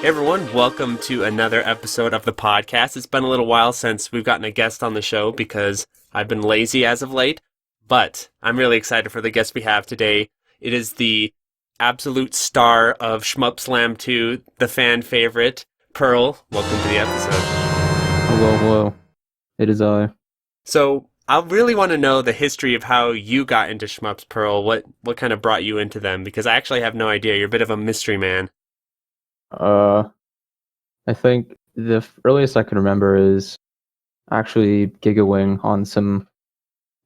Hey everyone, welcome to another episode of the podcast. It's been a little while since we've gotten a guest on the show because I've been lazy as of late, but I'm really excited for the guest we have today. It is the absolute star of Shmup Slam 2, the fan favorite, Pearl. Welcome to the episode. Hello, hello. It is I. So, I really want to know the history of how you got into Shmups, Pearl. What kind of brought you into them? Because I actually have no idea. You're a bit of a mystery man. Uh, I think the earliest I can remember is actually Gigawing on some.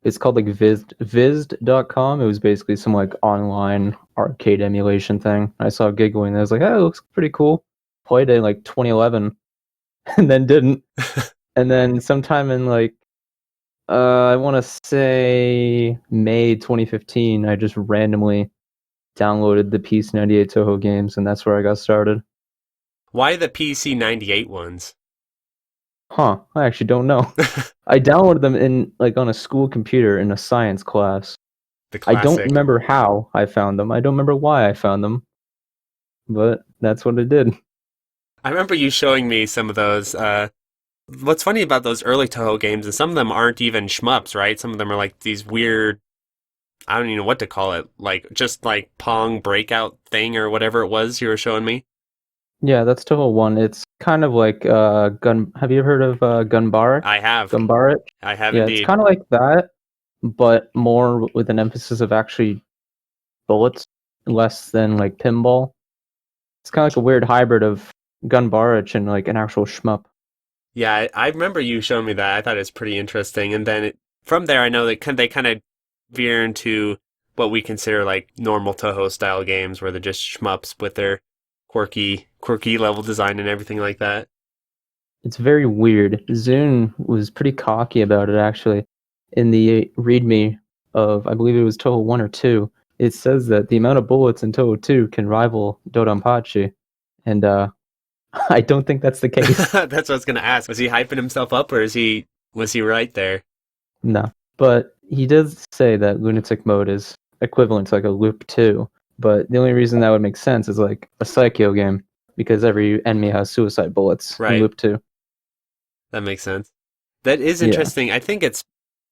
It's called like Vizd.com. It was basically some like online arcade emulation thing. I saw Gigawing and I was like, oh, it looks pretty cool. Played it in like 2011 and then didn't. And then sometime in like I want to say May 2015, I just randomly downloaded the Peace 98 Toho games, and that's where I got started. Why the PC 98 ones? Huh, I actually don't know. I downloaded them in like on a school computer in a science class. The I don't classic. remember how I found them. I don't remember why I found them, but that's what I did. I remember you showing me some of those. What's funny about those early Toho games is some of them aren't even shmups, right? Some of them are like these weird, I don't even know what to call it, like just like Pong breakout thing or whatever it was you were showing me. Yeah, that's Toho 1. It's kind of like Gun. Have you heard of Gunbaric? I have. Gunbaric? I have Yeah, it's indeed. kind of like that, but more with an emphasis of actually bullets, less than like pinball. It's kind of like a weird hybrid of Gunbaric and like an actual shmup. Yeah, I remember you showing me that. I thought it was pretty interesting. And then from there, I know that they kind of veer into what we consider like normal Toho style games where they're just shmups with their quirky level design and everything like that. It's very weird. Zune was pretty cocky about it actually. In the README of, I believe it was Toho 1 or 2, it says that the amount of bullets in Toho 2 can rival Dodonpachi. And I don't think that's the case. That's what I was gonna ask. Was he hyping himself up, or was he right there? No. But he does say that lunatic mode is equivalent to like a loop 2. But the only reason that would make sense is like a Psycho game, because every enemy has suicide bullets in Right, loop 2. that makes sense. That is Yeah. interesting. I think it's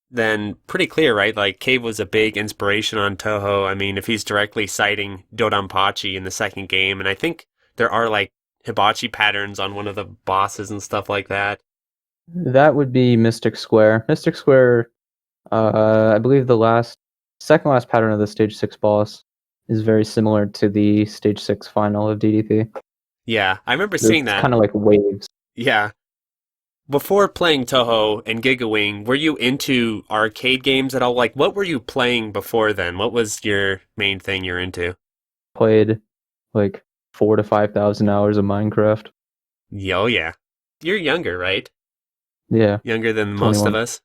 then pretty clear, right? Like Cave was a big inspiration on Toho. I mean, if he's directly citing Dodonpachi in the second game, and I think there are like hibachi patterns on one of the bosses and stuff like that. That would be Mystic Square. Mystic Square, I believe second last pattern of the Stage 6 boss is very similar to the Stage 6 final of DDP. Yeah, I remember seeing It's that. kind of like waves. Yeah. Before playing Toho and Gigawing, were you into arcade games at all? Like, what were you playing before then? What was your main thing you're into? Played like 4 to 5,000 hours of Minecraft. Oh, yeah. You're younger, right? Yeah, Younger than most of 21. us.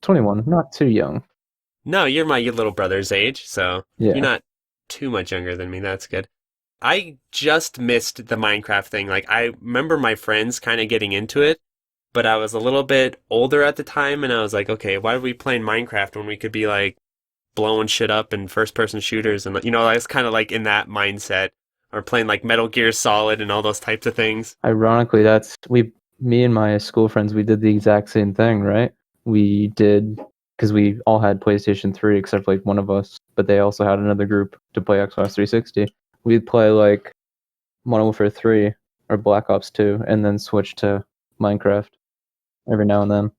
21, not too young. No, you're my little brother's age, so you're Yeah. not too much younger than me. That's good. I just missed the Minecraft thing. Like, I remember my friends kind of getting into it, but I was a little bit older at the time, and I was like, okay, why are we playing Minecraft when we could be like blowing shit up in first person shooters? And, I was kind of like in that mindset, or playing like Metal Gear Solid and all those types of things. Ironically, me and my school friends, we did the exact same thing, right? We did, because we all had PlayStation 3 except like one of us, but they also had another group to play Xbox 360. We'd play like Modern Warfare 3 or Black Ops 2 and then switch to Minecraft every now and then.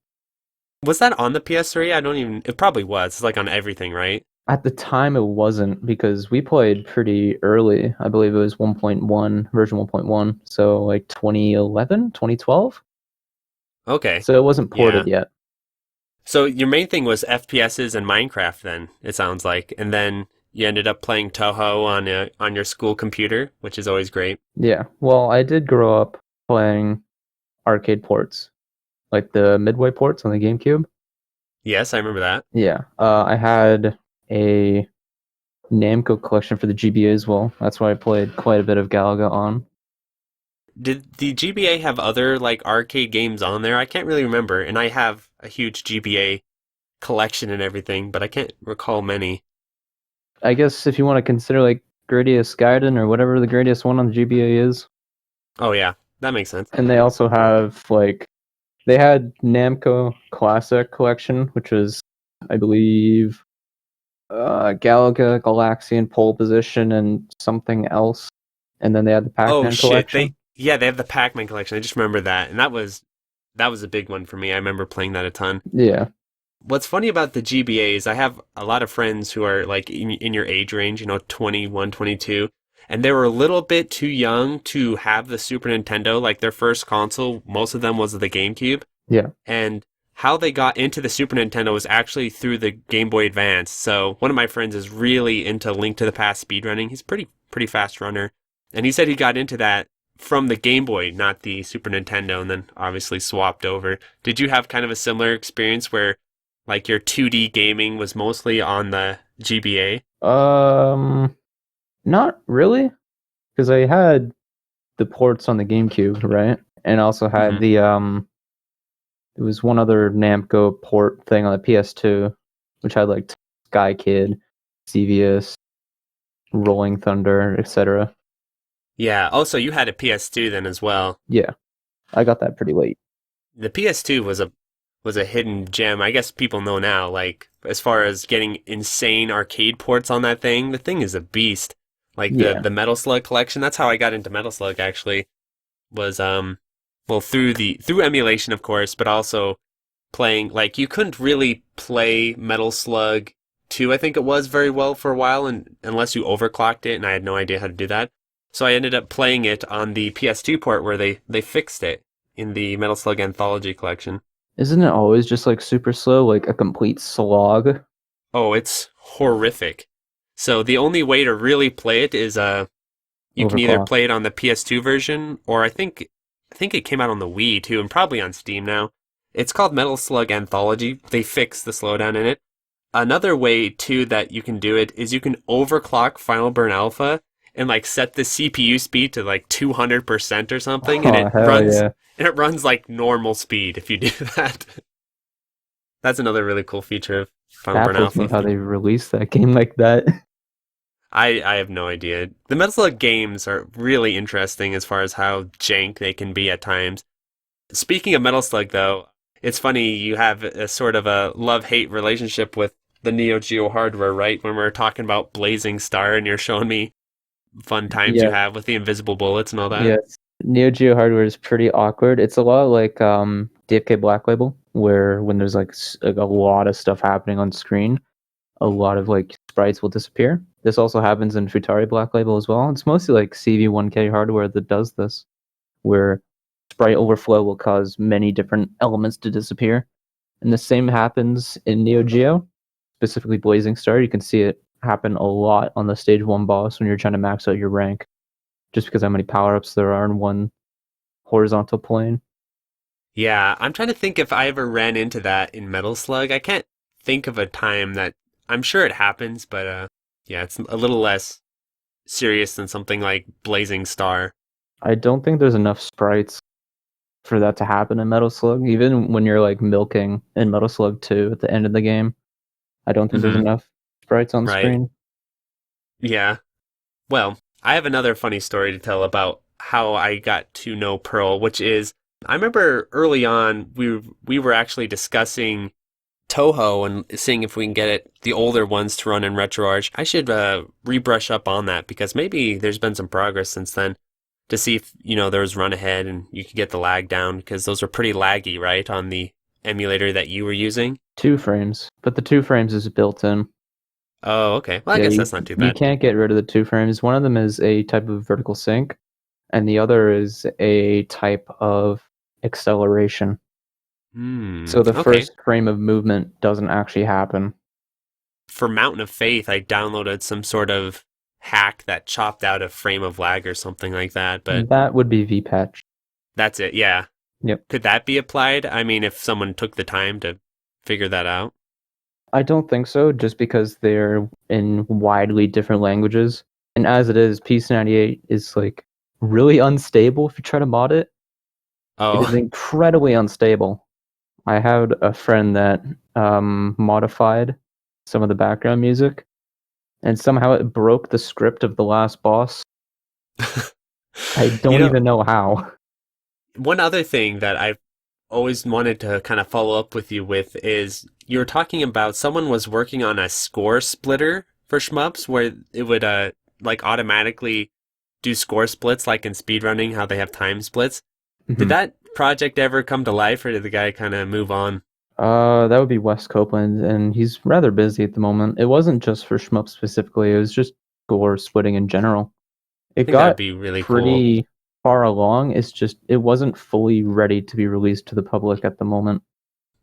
Was that on the PS3? I don't even, it probably was. It's like on everything, right? At the time, it wasn't because we played pretty early. I believe it was 1.1, version 1.1, so like 2011, 2012. Okay. So it wasn't Yeah. ported yet. So your main thing was FPSs and Minecraft then, it sounds like. And then you ended up playing Toho on your school computer, which is always great. Yeah. Well, I did grow up playing arcade ports, like the Midway ports on the GameCube. Yes, I remember that. Yeah. I had a Namco collection for the GBA as well. That's why I played quite a bit of Galaga on. Did the GBA have other like arcade games on there? I can't really remember, and I have a huge GBA collection and everything, but I can't recall many. I guess if you want to consider like Gradius Gaiden or whatever the greatest one on the GBA is. Oh yeah, that makes sense. And they also have like they had Namco Classic Collection, which was, I believe, Galaga, Galaxy in pole position, and something else. And then they had the Oh Pac-Man shit, collection. they have the Pac-Man collection. I just remember that, and that was a big one for me. I remember playing that a ton. Yeah, What's funny about the GBA is I have a lot of friends who are like in your age range, 21, 22, and they were a little bit too young to have the Super Nintendo. Like their first console, most of them was the GameCube, yeah. and how they got into the Super Nintendo was actually through the Game Boy Advance. So one of my friends is really into Link to the Past speedrunning. He's pretty fast runner, and he said he got into that from the Game Boy, not the Super Nintendo, and then obviously swapped over. Did you have kind of a similar experience where like your 2D gaming was mostly on the GBA? Um, Not really, because I had the ports on the GameCube, right? And also had Hmm. the. There was one other Namco port thing on the PS2, which had like Sky Kid, CVS, Rolling Thunder, etc. Yeah. Also, you had a PS2 then as well. Yeah, I got that pretty late. The PS2 was a hidden gem. I guess people know now. Like as far as getting insane arcade ports on that thing, the thing is a beast. Like Yeah. the Metal Slug collection. That's how I got into Metal Slug. Actually, was well through emulation, of course, but also playing. Like you couldn't really play Metal Slug 2, I think it was, very well for a while, and unless you overclocked it, and I had no idea how to do that. So I ended up playing it on the PS2 port where they fixed it in the Metal Slug Anthology collection. Isn't it always just like super slow, like a complete slog? Oh, it's horrific. So the only way to really play it is you can either Overclock. play it on the PS2 version or I think it came out on the Wii too and probably on Steam now. It's called Metal Slug Anthology. They fixed the slowdown in it. Another way too that you can do it is you can overclock Final Burn Alpha and like set the CPU speed to like 200% or something Oh hell yeah! and it runs like normal speed if you do that. That's another really cool feature of Final Burn Baffles me Alpha. how they released that game like that. I have no idea. The Metal Slug games are really interesting as far as how jank they can be at times. Speaking of Metal Slug, though, it's funny you have a sort of a love-hate relationship with the Neo Geo hardware, right? When we're talking about Blazing Star and you're showing me fun times you Yeah, have with the invisible bullets and all that. yes. Neo Geo hardware is pretty awkward. It's a lot like DFK Black Label, where when there's like a lot of stuff happening on screen, a lot of like sprites will disappear. This also happens in Futari Black Label as well. It's mostly like CV1K hardware that does this, where sprite overflow will cause many different elements to disappear. And the same happens in Neo Geo, specifically Blazing Star. You can see it happen a lot on the stage 1 boss when you're trying to max out your rank, just because how many power-ups there are in one horizontal plane. Yeah, I'm trying to think if I ever ran into that in Metal Slug. I can't think of a time that I'm sure it happens, but yeah, it's a little less serious than something like Blazing Star. I don't think there's enough sprites for that to happen in Metal Slug. Even when you're like milking in Metal Slug 2 at the end of the game, I don't think there's Hmm. enough sprites on Right. screen. Yeah. Well, I have another funny story to tell about how I got to know Pearl, which is I remember early on we were actually discussing Toho and seeing if we can get the older ones to run in RetroArch. I should rebrush up on that because maybe there's been some progress since then to see if there was run ahead and you could get the lag down because those are pretty laggy, right, on the emulator that you were using. 2 frames, but the 2 frames is built in. Oh, okay. Well, I Yeah, guess you that's not too you bad. can't get rid of the 2 frames. One of them is a type of vertical sync, and the other is a type of acceleration. Hmm. So the Okay. first frame of movement doesn't actually happen. For Mountain of Faith, I downloaded some sort of hack that chopped out a frame of lag or something like that, but That would be vpatch. that's it. Yeah. Yep. Could that be applied? I mean, if someone took the time to figure that out. I don't think so, just because they're in widely different languages. And as it is, Piece 98 is like really unstable if you try to mod it. It is Oh, incredibly unstable. I had a friend that modified some of the background music, and somehow it broke the script of the last boss. I You don't know, even know how. one other thing that I've always wanted to kind of follow up with you with is you were talking about someone was working on a score splitter for shmups where it would like automatically do score splits like in speedrunning how they have time splits. Did Mhm. that project ever come to life or did the guy kind of move on? That would be Wes Copeland, and he's rather busy at the moment. It wasn't just for Shmup specifically, it was just gore splitting in general. I It think that would got be really cool. pretty far along. It's just it wasn't fully ready to be released to the public at the moment.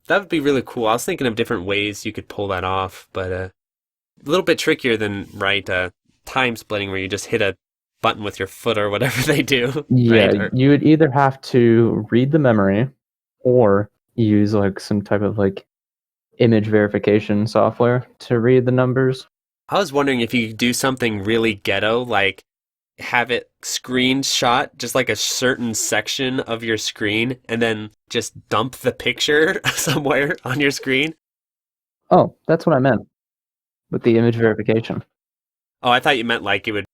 That would be really cool. I was thinking of different ways you could pull that off, but a little bit trickier than time splitting where you just hit a button with your foot or whatever they do, Yeah, right? Or you would either have to read the memory or use like some type of like image verification software to read the numbers. I was wondering if you could do something really ghetto, like have it screenshot just like a certain section of your screen and then just dump the picture somewhere on your screen. Oh, that's what I meant with the image verification. Oh, I thought you meant like it would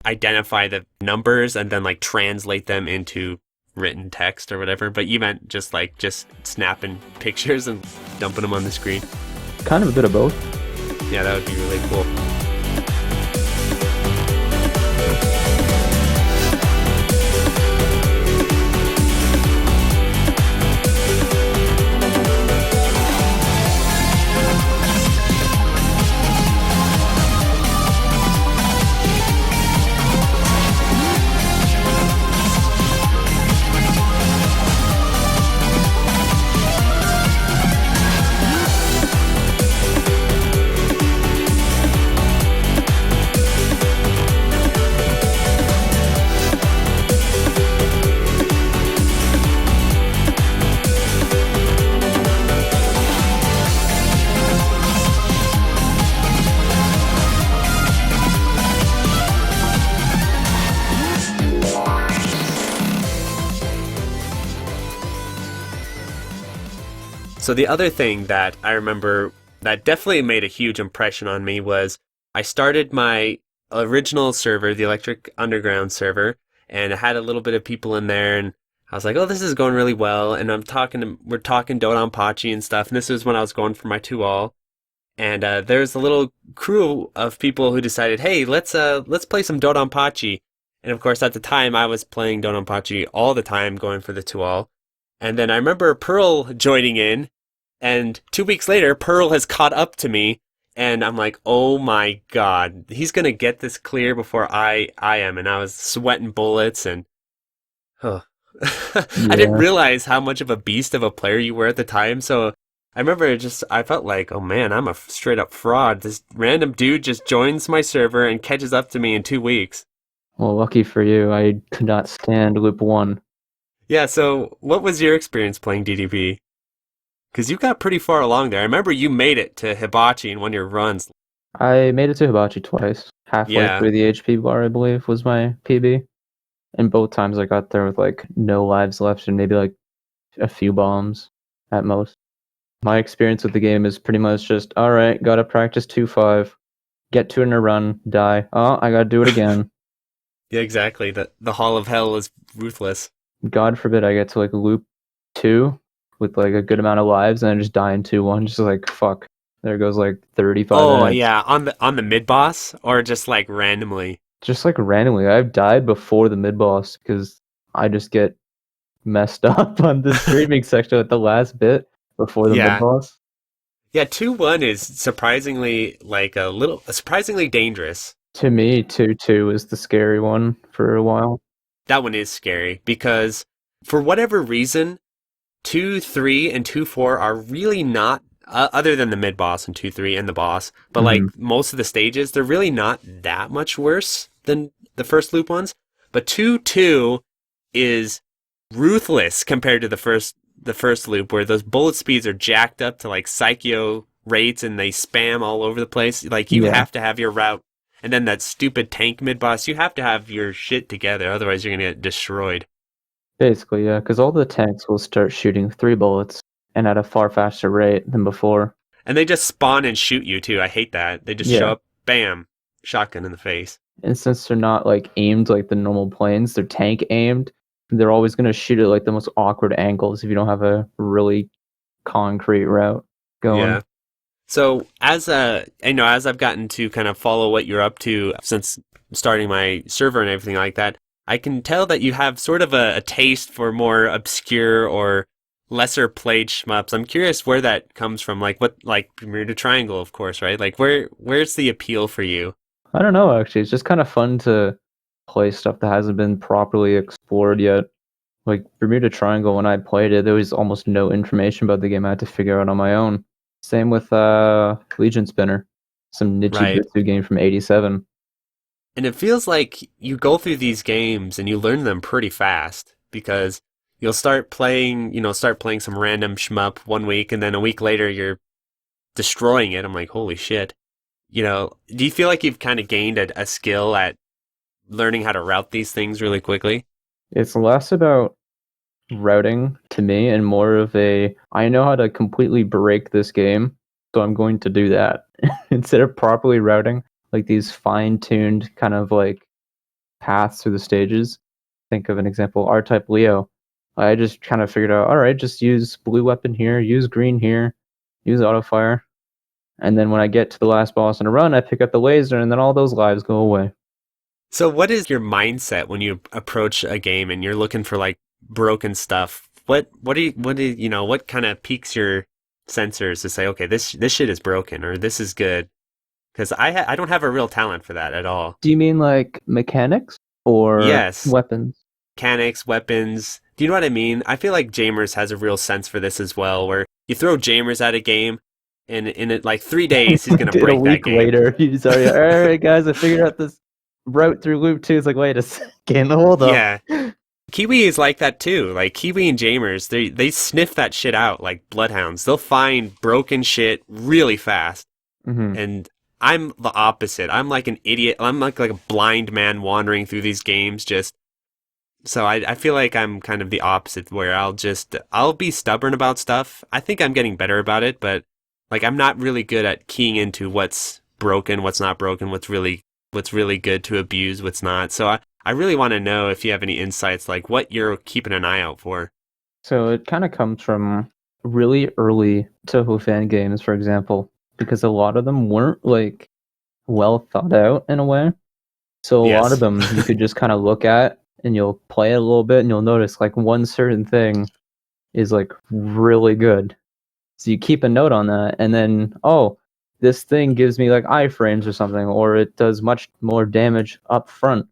identify the numbers and then like translate them into written text or whatever, but you meant just snapping pictures and dumping them on the screen. Kind of a bit of both. Yeah, that would be really cool. So the other thing that I remember that definitely made a huge impression on me was I started my original server, the Electric Underground server, and I had a little bit of people in there, and I was like, "Oh, this is going really well." And we're talking Dodonpachi and stuff. And this was when I was going for my 2-all, and there's a little crew of people who decided, "Hey, let's play some Dodonpachi." And of course, at the time, I was playing Dodonpachi all the time, going for the 2-all. And then I remember Pearl joining in, and 2 weeks later, Pearl has caught up to me, and I'm like, oh my god, he's gonna get this clear before I am. And I was sweating bullets, and huh. I didn't Yeah. realize how much of a beast of a player you were at the time. So I remember I felt like, oh man, I'm a straight up fraud. This random dude just joins my server and catches up to me in 2 weeks. Well, lucky for you, I could not stand loop one. Yeah. So what was your experience playing DDP? Because you got pretty far along there. I remember you made it to Hibachi in one of your runs. I made it to Hibachi twice. Halfway Yeah. through the HP bar, I believe, was my PB. And both times I got there with like no lives left and maybe like a few bombs at most. My experience with the game is pretty much just, all right, gotta practice 2-5, get to it in a run, die. Oh, I gotta do it again. Yeah, exactly. The Hall of Hell is ruthless. God forbid I get to like loop 2 with like a good amount of lives and I just die in 2-1. Just like, fuck. There goes like 35 Oh minutes. yeah, on the mid boss or just like randomly. Just like randomly. I've died before the mid boss because I just get messed up on the streaming section at the last bit before the mid Yeah. boss. Yeah, 2-1 is surprisingly like a little surprisingly dangerous. To me, 2-2 is the scary one for a while. That one is scary because for whatever reason, 2-3 and 2-4 are really not other than the mid boss and 2-3 and the boss, but Hmm. like most of the stages, they're really not that much worse than the first loop ones. But 2-2 is ruthless compared to the first loop where those bullet speeds are jacked up to like psycho rates and they spam all over the place. Like you Yeah, have to have your route, and then that stupid tank mid boss, you have to have your shit together, otherwise you're gonna get destroyed. basically, yeah, because all the tanks will start shooting 3 bullets and at a far faster rate than before. And they just spawn and shoot you too. I hate that. They just show Yeah, up, bam, shotgun in the face. And since they're not like aimed like the normal planes, they're tank aimed. They're always going to shoot at like the most awkward angles if you don't have a really concrete route going. Yeah. So as I've gotten to kind of follow what you're up to since starting my server and everything like that, I can tell that you have sort of a taste for more obscure or lesser played shmups. I'm curious where that comes from. Like what, like Bermuda Triangle, of course, right? Like where's the appeal for you? I don't know actually. It's just kind of fun to play stuff that hasn't been properly explored yet. Like Bermuda Triangle, when I played it, there was almost no information about the game I had to figure out on my own. Same with Legion Spinner, some nitty Right. gritty game from '87. And it feels like you go through these games and you learn them pretty fast because you'll start playing some random shmup one week and then a week later you're destroying it. I'm like, holy shit. Do you feel like you've kind of gained a skill at learning how to route these things really quickly? It's less about routing to me and more of a I know how to completely break this game, so I'm going to do that. Instead of properly routing like these fine-tuned kind of like paths through the stages. Think of an example, R-Type Leo. I just kind of figured out, all right, just use blue weapon here, use green here, use auto fire. And then when I get to the last boss in a run, I pick up the laser and then all those lives go away. So what is your mindset when you approach a game and you're looking for like broken stuff? What kind of piques your sensors to say, okay, this shit is broken or this is good? Because I don't have a real talent for that at all. Do you mean like mechanics or Yes, weapons? mechanics, weapons. Do you know what I mean? I feel like Jamers has a real sense for this as well, where you throw Jamers at a game, and in it, like 3 days, he's gonna Did a break that week game. later, he's already, all right, guys, I figured out this route through loop two. It's like, wait a second, hold up. Yeah, Kiwi is like that too. Like Kiwi and Jamers, they sniff that shit out like bloodhounds. They'll find broken shit really fast, Hmm. and I'm the opposite. I'm like an idiot. I'm like a blind man wandering through these games, just so I feel like I'm kind of the opposite where I'll be stubborn about stuff. I think I'm getting better about it, but like I'm not really good at keying into what's broken, what's not broken, what's really good to abuse, what's not. So I really want to know if you have any insights like what you're keeping an eye out for. So it kind of comes from really early Toho fan games, for example, because a lot of them weren't like well thought out in a way. So a lot of Yes. them you could just kind of look at and you'll play it a little bit and you'll notice like one certain thing is like really good. So you keep a note on that and then, oh, this thing gives me like iframes or something, or it does much more damage up front.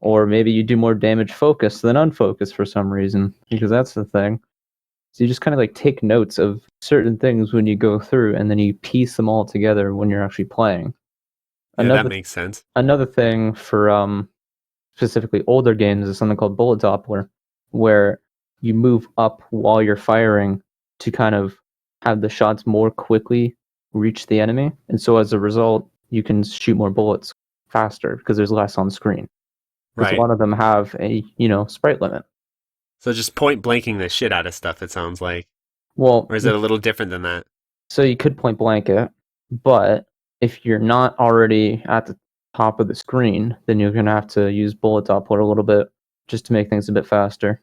Or maybe you do more damage focused than unfocused for some reason, because that's the thing. So you just kind of like take notes of certain things when you go through and then you piece them all together when you're actually playing. Yeah, that Another makes sense. another thing for specifically older games is something called bullet doppler, where you move up while you're firing to kind of have the shots more quickly reach the enemy, and so as a result, you can shoot more bullets faster because there's less on screen. Because a Right. lot of them have a sprite limit. So just point blanking the shit out of stuff, it sounds like. Well, Or is it a little different than that? so you could point blank it, but if you're not already at the top of the screen, then you're gonna have to use bullet doppler a little bit just to make things a bit faster.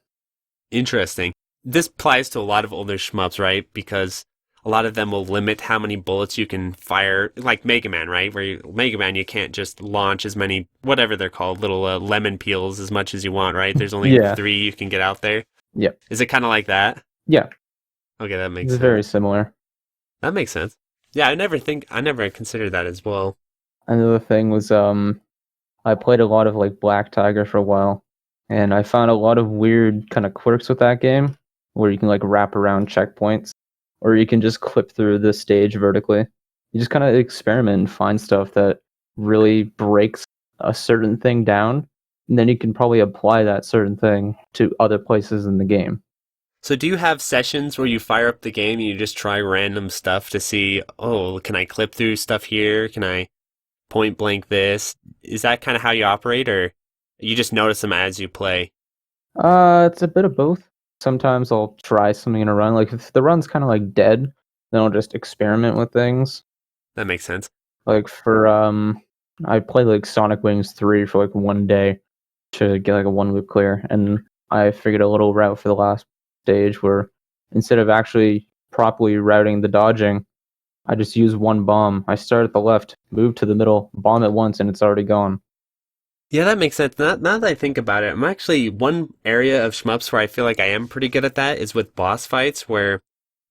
Interesting. This applies to a lot of older shmups, right? Because a lot of them will limit how many bullets you can fire, like Mega Man, right? Mega Man, you can't just launch as many, whatever they're called, little lemon peels as much as you want, right? There's only Yeah, three you can get out there. yeah, Is it kind of like that? yeah. Okay, that makes It's very sense. similar. That makes sense. Yeah, I never considered that as well. Another thing was I played a lot of like Black Tiger for a while, and I found a lot of weird kind of quirks with that game, where you can like wrap around checkpoints, or you can just clip through the stage vertically. You just kind of experiment and find stuff that really breaks a certain thing down, and then you can probably apply that certain thing to other places in the game. So do you have sessions where you fire up the game and you just try random stuff to see, oh, can I clip through stuff here? Can I point blank this? Is that kind of how you operate, or you just notice them as you play? It's a bit of both. Sometimes I'll try something in a run. Like if the run's kind of like dead, then I'll just experiment with things. That makes sense. Like for I played like Sonic Wings 3 for like one day to get like a one loop clear, and I figured a little route for the last stage where instead of actually properly routing the dodging, I just use one bomb. I start at the left, move to the middle, bomb it once, and it's already gone. Yeah, that makes sense. Now that I think about it, I'm actually one area of shmups where I feel like I am pretty good at that is with boss fights, where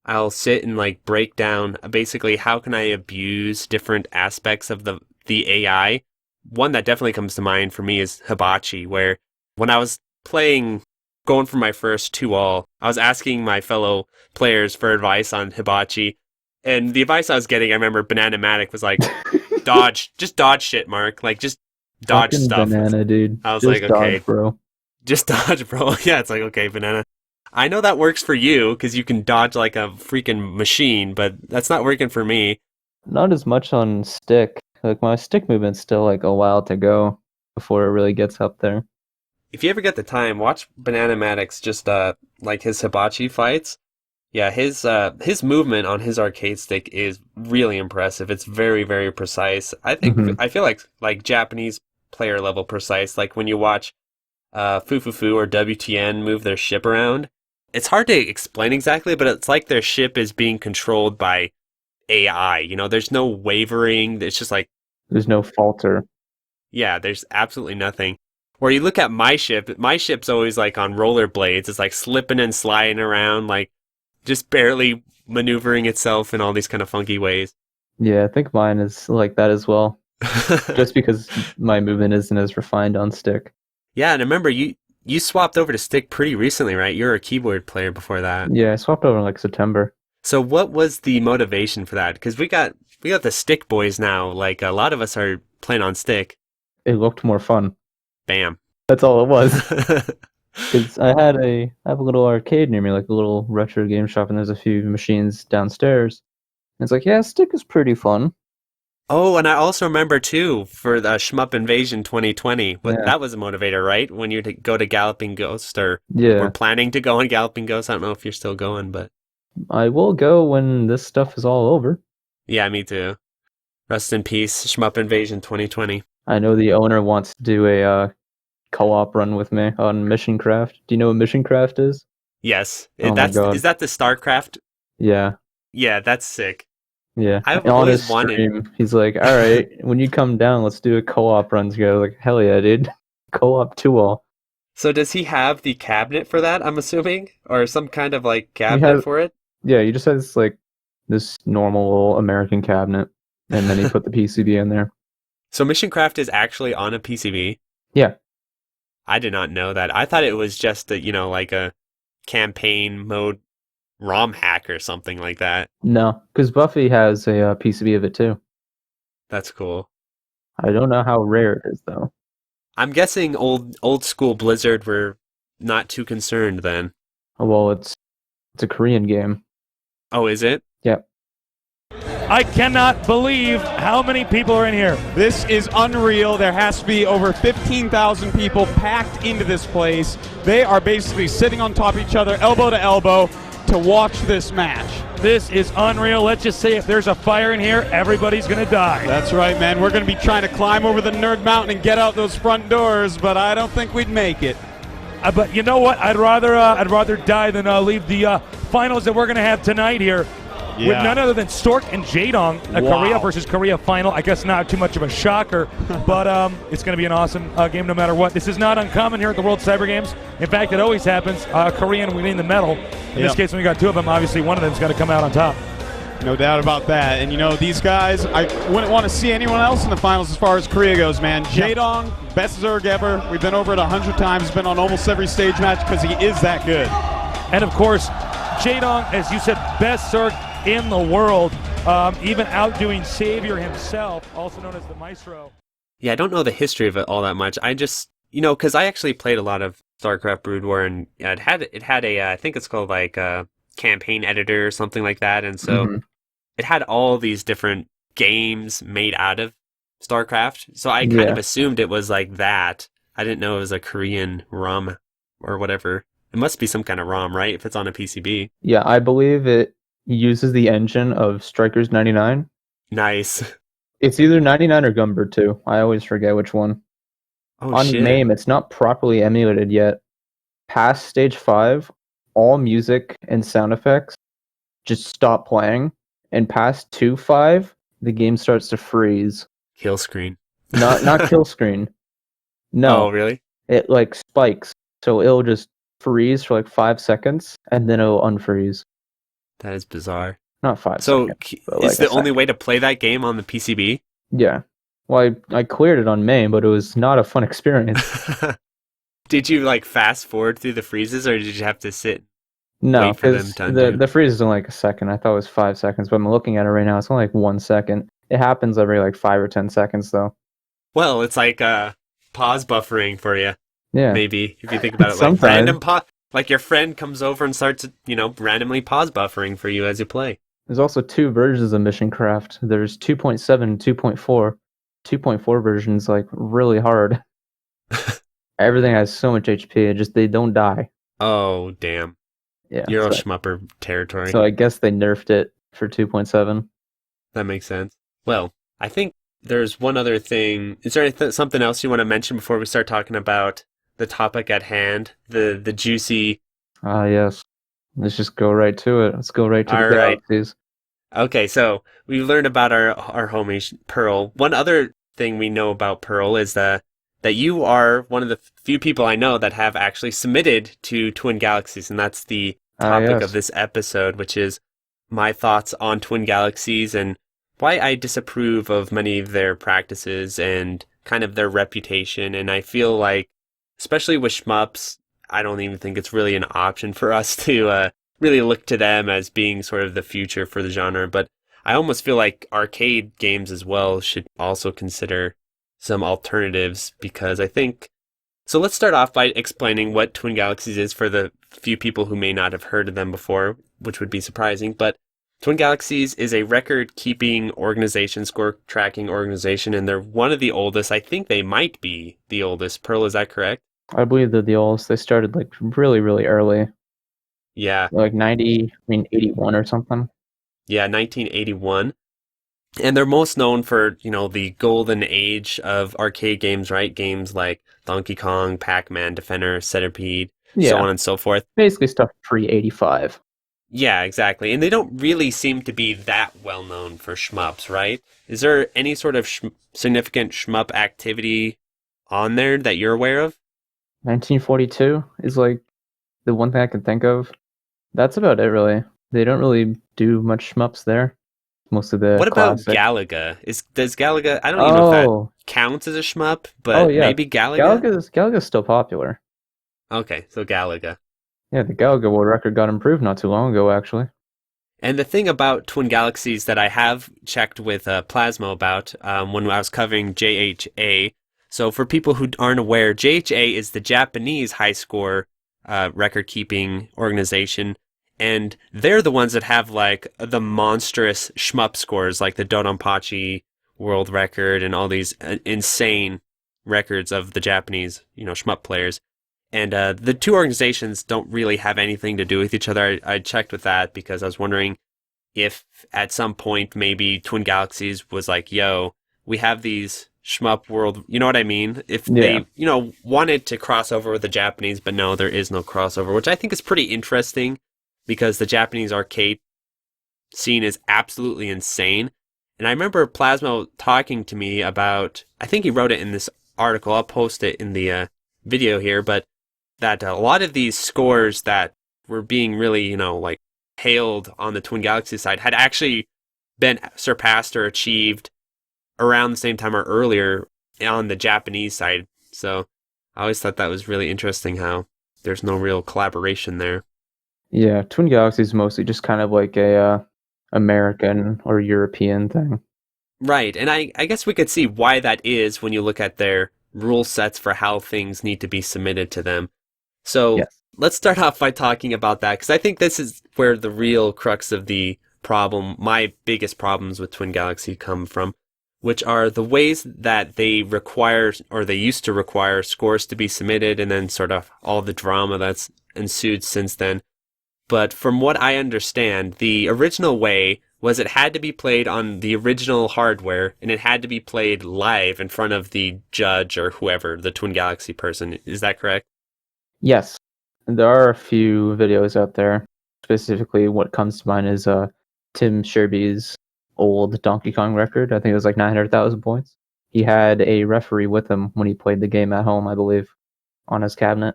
I'll sit and like break down basically how can I abuse different aspects of the AI. One that definitely comes to mind for me is Hibachi, where when I was playing, going for my first 2-all, I was asking my fellow players for advice on Hibachi, and the advice I was getting, I remember Banana-matic was like, dodge, just dodge shit, Mark, like just dodge Fucking stuff. banana, dude. I was like, Just okay, dodge, bro. just dodge, bro. Yeah, it's like, okay, Banana. I know that works for you because you can dodge like a freaking machine, but that's not working for me. Not as much on stick. Like my stick movement's still like a while to go before it really gets up there. If you ever get the time, watch Banana Maddox just like his Hibachi fights. Yeah, his movement on his arcade stick is really impressive. It's very, very precise. Hmm. I feel like Japanese player level precise. Like when you watch Fufufu or WTN move their ship around. It's hard to explain exactly, but it's like their ship is being controlled by AI. You know, there's no wavering. It's just like, There's no falter. yeah, there's absolutely nothing. Where you look at my ship's always like on rollerblades. It's like slipping and sliding around, like just barely maneuvering itself in all these kind of funky ways. Yeah, I think mine is like that as well. Just because my movement isn't as refined on stick. Yeah, and remember you swapped over to stick pretty recently, right? You were a keyboard player before that. Yeah, I swapped over in like September. So what was the motivation for that? Because we got the stick boys now. Like a lot of us are playing on stick. It looked more fun. Bam. That's all it was. Because I have a little arcade near me, like a little retro game shop, and there's a few machines downstairs. And it's like, yeah, stick is pretty fun. Oh, and I also remember too for the Shmup Invasion 2020. But Yeah, that was a motivator, right? When you go to Galloping Ghost or were yeah. planning to go on Galloping Ghost. I don't know if you're still going, but I will go when this stuff is all over. yeah, me too. Rest in peace, Shmup Invasion 2020. I know the owner wants to do a co-op run with me on Mission Craft. Do you know what Mission Craft is? Yes, Oh my is god. that the StarCraft? Yeah, Yeah, that's sick. yeah. I've And on his always wanted. stream, he's like, "All right, when you come down, let's do a co-op run together." Like, hell yeah, dude. Co-op 2-all. So does he have the cabinet for that? I'm assuming, or some kind of like He cabinet has, for it? yeah, he just has like this normal little American cabinet, and then he put the PCB in there. So Mission Craft is actually on a PCB. Yeah, I did not know that. I thought it was just like a campaign mode ROM hack or something like that. no, because Buffy has a PCB of it too. That's cool. I don't know how rare it is though. I'm guessing old school Blizzard were not too concerned then. Oh, well, it's a Korean game. Oh, is it? Yeah. I cannot believe how many people are in here. This is unreal. There has to be over 15,000 people packed into this place. They are basically sitting on top of each other, elbow to elbow, to watch this match. This is unreal. Let's just say if there's a fire in here, everybody's going to die. That's right, man. We're going to be trying to climb over the Nerd Mountain and get out those front doors, but I don't think we'd make it. But you know what? I'd rather die than leave the finals that we're going to have tonight here. Yeah. With none other than Stork and Jaedong, a Wow. Korea versus Korea final. I guess not too much of a shocker, but it's going to be an awesome game no matter what. This is not uncommon here at the World Cyber Games. In fact, it always happens. Korean winning the medal. In this case, when we got two of them, obviously one of them is going to come out on top. No doubt about that. And, these guys, I wouldn't want to see anyone else in the finals as far as Korea goes, man. Jaedong, best Zerg ever. We've been over it 100 times. Been on almost every stage match because he is that good. And, of course, Jaedong, as you said, best Zerg in the world, even outdoing Savior himself, also known as the Maestro. Yeah, I don't know the history of it all that much. I just, because I actually played a lot of StarCraft Brood War, and it had a, I think it's called like a campaign editor or something like that, and so it had all these different games made out of StarCraft. So I kind of assumed it was like that. I didn't know it was a Korean ROM or whatever. It must be some kind of ROM, right? If it's on a PCB. Yeah, I believe it uses the engine of Strikers 99. Nice. It's either 99 or Gumbird 2. I always forget which one. Oh On shit! MAME, it's not properly emulated yet. Past stage 5, all music and sound effects just stop playing. And past 2.5, the game starts to freeze. Kill screen. Not kill screen. No, Oh really? it like spikes. So it'll just freeze for like 5 seconds, and then it'll unfreeze. That is bizarre. Not 5 So seconds. But is like the a only second. way to play that game on the PCB? Yeah. Well, I cleared it on MAME, but it was not a fun experience. Did you like fast forward through the freezes, or did you have to sit? No, Wait for them because to undo. the freeze is only like a second. I thought it was 5 seconds, but I'm looking at it right now. It's only like 1 second. It happens every like 5 or 10 seconds, though. Well, it's like pause buffering for you. Yeah. Maybe if you think about it, like Sometimes. random pause. Like your friend comes over and starts, randomly pause buffering for you as you play. There's also 2 versions of Mission Craft. There's 2.7 and 2.4. 2.4 version's like really hard. Everything has so much HP. They don't die. Oh damn! Yeah. Euro so, Schmupper territory. so I guess they nerfed it for 2.7. That makes sense. Well, I think there's one other thing. Is there something else you want to mention before we start talking about the topic at hand? The juicy. Ah, yes. Let's just go right to it. Let's go right to All the right. Galaxies. Okay, so we learned about our homie Pearl. One other thing we know about Pearl is that you are one of the few people I know that have actually submitted to Twin Galaxies, and that's the topic yes. of this episode, which is my thoughts on Twin Galaxies and why I disapprove of many of their practices and kind of their reputation. And I feel like, especially with shmups, I don't even think it's really an option for us to really look to them as being sort of the future for the genre. But I almost feel like arcade games as well should also consider some alternatives, because I think... So let's start off by explaining what Twin Galaxies is for the few people who may not have heard of them before, which would be surprising. But Twin Galaxies is a record-keeping organization, score-tracking organization, and they're one of the oldest. I think they might be the oldest. Pearl, is that correct? I believe they're the oldest. They started like really, really early. Yeah. Like 81 or something. Yeah, 1981. And they're most known for, the golden age of arcade games, right? Games like Donkey Kong, Pac-Man, Defender, Centipede, so on and so forth. Basically stuff pre-85. Yeah, exactly. And they don't really seem to be that well known for shmups, right? Is there any sort of significant shmup activity on there that you're aware of? 1942 is like the one thing I can think of. That's about it, really. They don't really do much shmups there. Most of the What about classic. Galaga? Does Galaga? I don't even know if that counts as a shmup, but maybe Galaga. Galaga's still popular. Okay, so Galaga. Yeah, the Galaga world record got improved not too long ago, actually. And the thing about Twin Galaxies that I have checked with Plasmo about when I was covering JHA. So for people who aren't aware, JHA is the Japanese high score record keeping organization. And they're the ones that have like the monstrous shmup scores, like the Dodonpachi world record and all these insane records of the Japanese, shmup players. And the two organizations don't really have anything to do with each other. I checked with that because I was wondering if at some point maybe Twin Galaxies was like, yo, we have these shmup world, you know what I mean? If they, wanted to cross over with the Japanese, but no, there is no crossover, which I think is pretty interesting. Because the Japanese arcade scene is absolutely insane. And I remember Plasmo talking to me about, I think he wrote it in this article, I'll post it in the video here, but that a lot of these scores that were being really, hailed on the Twin Galaxy side had actually been surpassed or achieved around the same time or earlier on the Japanese side. So I always thought that was really interesting how there's no real collaboration there. Yeah, Twin Galaxies is mostly just kind of like a American or European thing. Right, and I guess we could see why that is when you look at their rule sets for how things need to be submitted to them. So Let's start off by talking about that, because I think this is where the real crux of the problem, my biggest problems with Twin Galaxy come from, which are the ways that they require, or they used to require, scores to be submitted, and then sort of all the drama that's ensued since then. But from what I understand, the original way was it had to be played on the original hardware, and it had to be played live in front of the judge or whoever, the Twin Galaxy person. Is that correct? Yes, there are a few videos out there. Specifically, what comes to mind is Tim Sherby's old Donkey Kong record. I think it was like 900,000 points. He had a referee with him when he played the game at home, I believe, on his cabinet.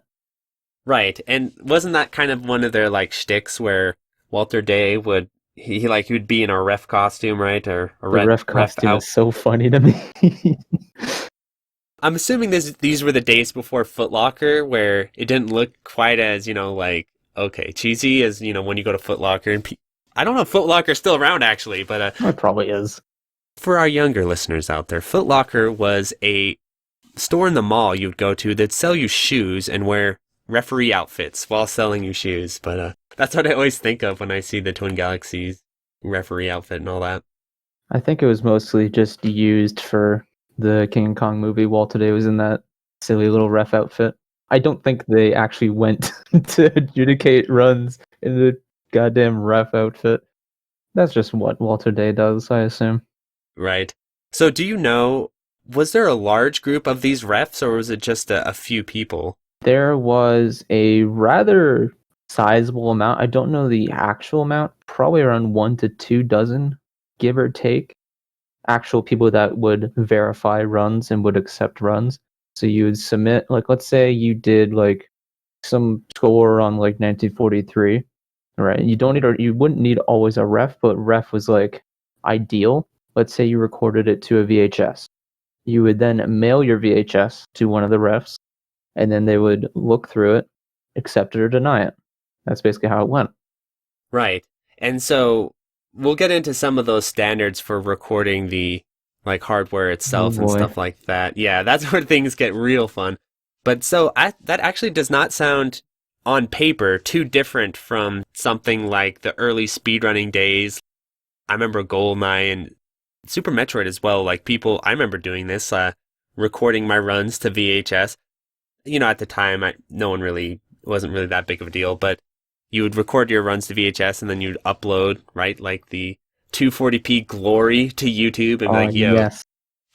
Right, and wasn't that kind of one of their like shticks where Walter Day would he would be in a ref costume, right? Or a The ref costume is so funny to me. I'm assuming these were the days before Foot Locker, where it didn't look quite as, like, okay, cheesy as, when you go to Foot Locker. And I don't know if Foot Locker's still around, actually, but... it probably is. For our younger listeners out there, Foot Locker was a store in the mall you'd go to that'd sell you shoes and wear referee outfits while selling you shoes. But that's what I always think of when I see the Twin Galaxies referee outfit and all that. I think it was mostly just used for the King Kong movie. Walter Day was in that silly little ref outfit. I don't think they actually went to adjudicate runs in the goddamn ref outfit. That's just what Walter Day does, I assume. Right. So do you know, was there a large group of these refs, or was it just a few people? There was a rather sizable amount. I don't know the actual amount. Probably around 1 to 2 dozen, give or take. Actual people that would verify runs and would accept runs. So you would submit, like, let's say you did like some score on like 1943, right? You wouldn't need always a ref, but ref was like ideal. Let's say you recorded it to a VHS. You would then mail your VHS to one of the refs, and then they would look through it, accept it or deny it. That's basically how it went. Right. And so we'll get into some of those standards for recording the hardware itself and stuff like that. Yeah, that's where things get real fun. But so that actually does not sound on paper too different from something like the early speedrunning days. I remember GoldenEye and Super Metroid as well. I remember doing this, recording my runs to VHS. At the time, wasn't really that big of a deal, but you would record your runs to VHS and then you'd upload, right, like the 240p glory to YouTube and be like, yo, yes.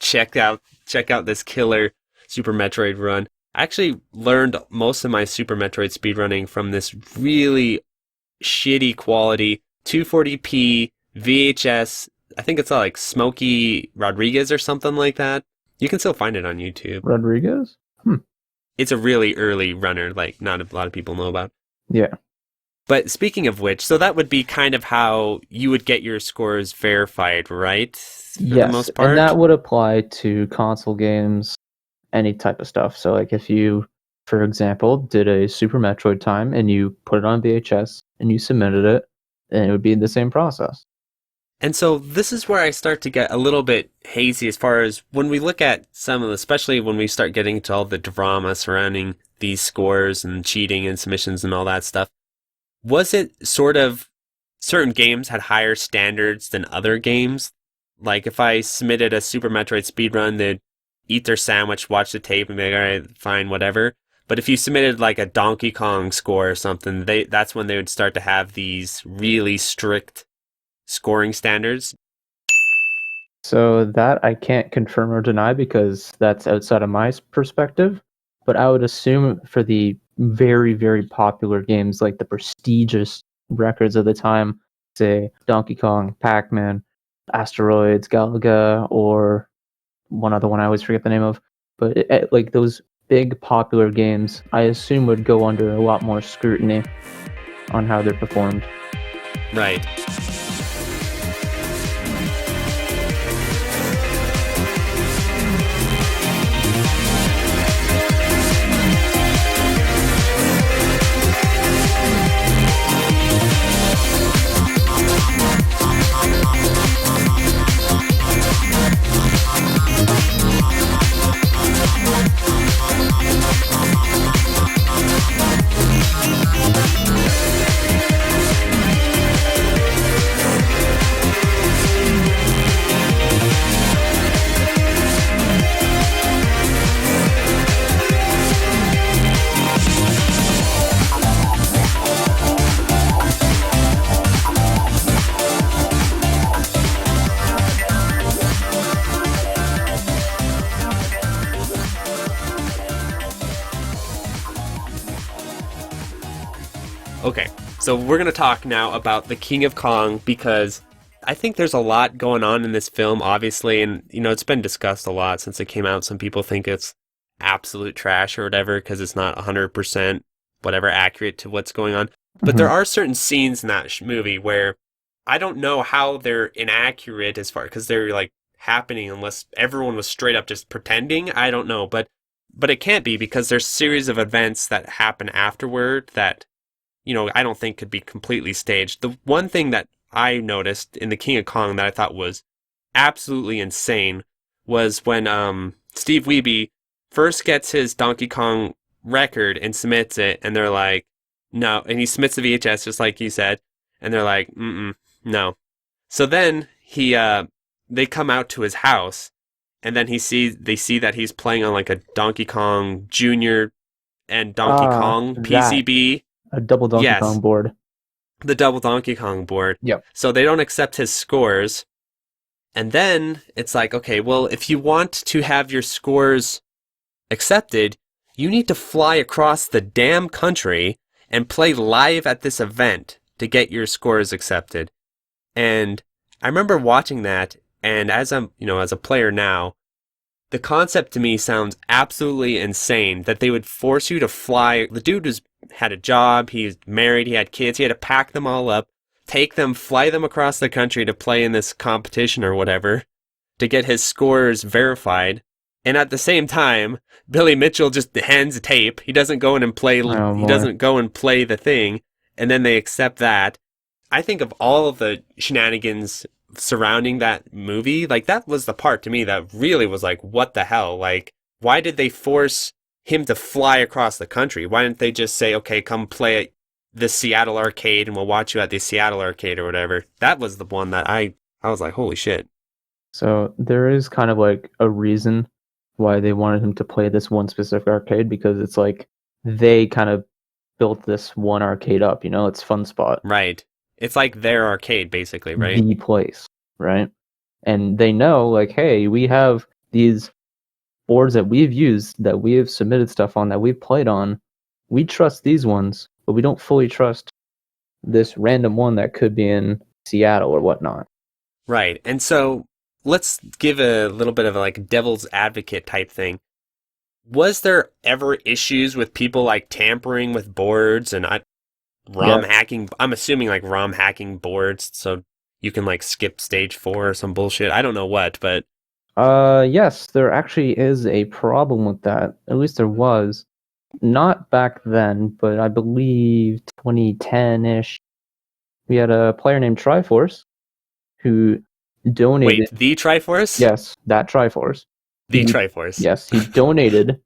check out this killer Super Metroid run. I actually learned most of my Super Metroid speedrunning from this really shitty quality 240p VHS. I think it's like Smokey Rodriguez or something like that. You can still find it on YouTube. Rodriguez? It's a really early runner, not a lot of people know about. Yeah. But speaking of which, so that would be kind of how you would get your scores verified, right? For yes, the most part? And that would apply to console games, any type of stuff. So if you, for example, did a Super Metroid time and you put it on VHS and you submitted it, then it would be the same process. And so this is where I start to get a little bit hazy as far as when we look at especially when we start getting to all the drama surrounding these scores and cheating and submissions and all that stuff. Was it sort of certain games had higher standards than other games? Like if I submitted a Super Metroid speedrun, they'd eat their sandwich, watch the tape, and be like, all right, fine, whatever. But if you submitted like a Donkey Kong score or something, that's when they would start to have these really strict scoring standards. So that I can't confirm or deny because that's outside of my perspective. But I would assume for the very, very popular games, like the prestigious records of the time, say Donkey Kong, Pac-Man, Asteroids, Galaga, or one other one I always forget the name of. But like those big popular games, I assume would go under a lot more scrutiny on how they're performed. Right. Okay, so we're going to talk now about the King of Kong because I think there's a lot going on in this film, obviously, and, it's been discussed a lot since it came out. Some people think it's absolute trash or whatever because it's not 100% whatever accurate to what's going on. But there are certain scenes in that movie where I don't know how they're inaccurate as far because they're like happening unless everyone was straight up just pretending. I don't know, but it can't be because there's a series of events that happen afterward that I don't think could be completely staged. The one thing that I noticed in the King of Kong that I thought was absolutely insane was when Steve Wiebe first gets his Donkey Kong record and submits it, and they're like, no, and he submits the VHS just like you said, and they're like, no. So then they come out to his house, and then they see that he's playing on like a Donkey Kong Junior and Donkey Kong PCB. A double Donkey Kong board. The double Donkey Kong board. Yep. So they don't accept his scores. And then it's like, okay, well, if you want to have your scores accepted, you need to fly across the damn country and play live at this event to get your scores accepted. And I remember watching that, and as I'm, as a player now, the concept to me sounds absolutely insane that they would force you to fly. The dude had a job, he's married, he had kids, he had to pack them all up, take them, fly them across the country to play in this competition or whatever, to get his scores verified. And at the same time, Billy Mitchell just hands a tape. He doesn't go in and play. He doesn't go and play the thing, and then they accept that. I think of all of the shenanigans surrounding that movie, like that was the part to me that really was like, what the hell? Like, why did they force him to fly across the country? Why didn't they just say, okay, come play at the Seattle arcade and we'll watch you at the Seattle arcade or whatever? That was the one that I was like, holy shit. So there is kind of like a reason why they wanted him to play this one specific arcade, because it's like they kind of built this one arcade up, it's Fun Spot. Right. It's like their arcade, basically, right? The place, right? And they know, like, hey, we have these boards that we've used, that we have submitted stuff on, that we've played on. We trust these ones, but we don't fully trust this random one that could be in Seattle or whatnot. Right. And so let's give a little bit of a like devil's advocate type thing. Was there ever issues with people like tampering with boards and ROM hacking? I'm assuming like ROM hacking boards so you can like skip stage 4 or some bullshit. I don't know what, but yes, there actually is a problem with that. At least there was. Not back then, but I believe 2010-ish. We had a player named Triforce who donated... Wait, the Triforce? Yes, that Triforce. Triforce. Yes, he donated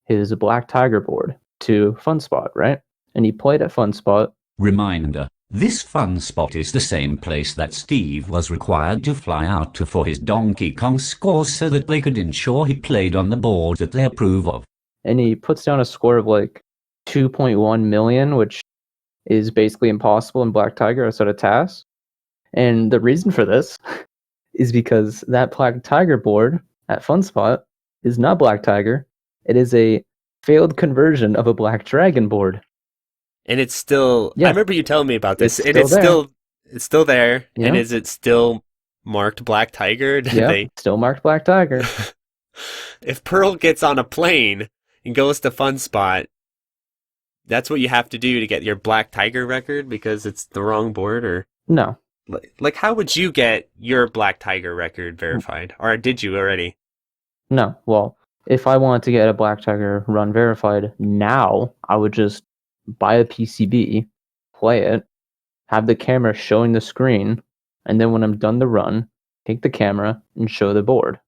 his Black Tiger board to Fun Spot, right? And he played at Fun Spot. Reminder, this Fun Spot is the same place that Steve was required to fly out to for his Donkey Kong scores so that they could ensure he played on the board that they approve of. And he puts down a score of like 2.1 million, which is basically impossible in Black Tiger outside of TAS. And the reason for this is because that Black Tiger board at Fun Spot is not Black Tiger. It is a failed conversion of a Black Dragon board. And it's still... Yeah. I remember you telling me about this. It's still there. Yeah. And is it still marked Black Tiger? Yeah, still marked Black Tiger. If Pearl gets on a plane and goes to Fun Spot, that's what you have to do to get your Black Tiger record because it's the wrong board? Or no. Like, how would you get your Black Tiger record verified? Or did you already? No. Well, if I wanted to get a Black Tiger run verified now, I would just buy a PCB, play it, have the camera showing the screen, and then when I'm done the run, take the camera and show the board.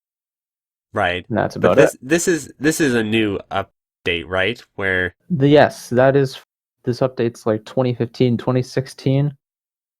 Right. And that's about it. This is a new update, right? Where yes, this update's like 2015, 2016.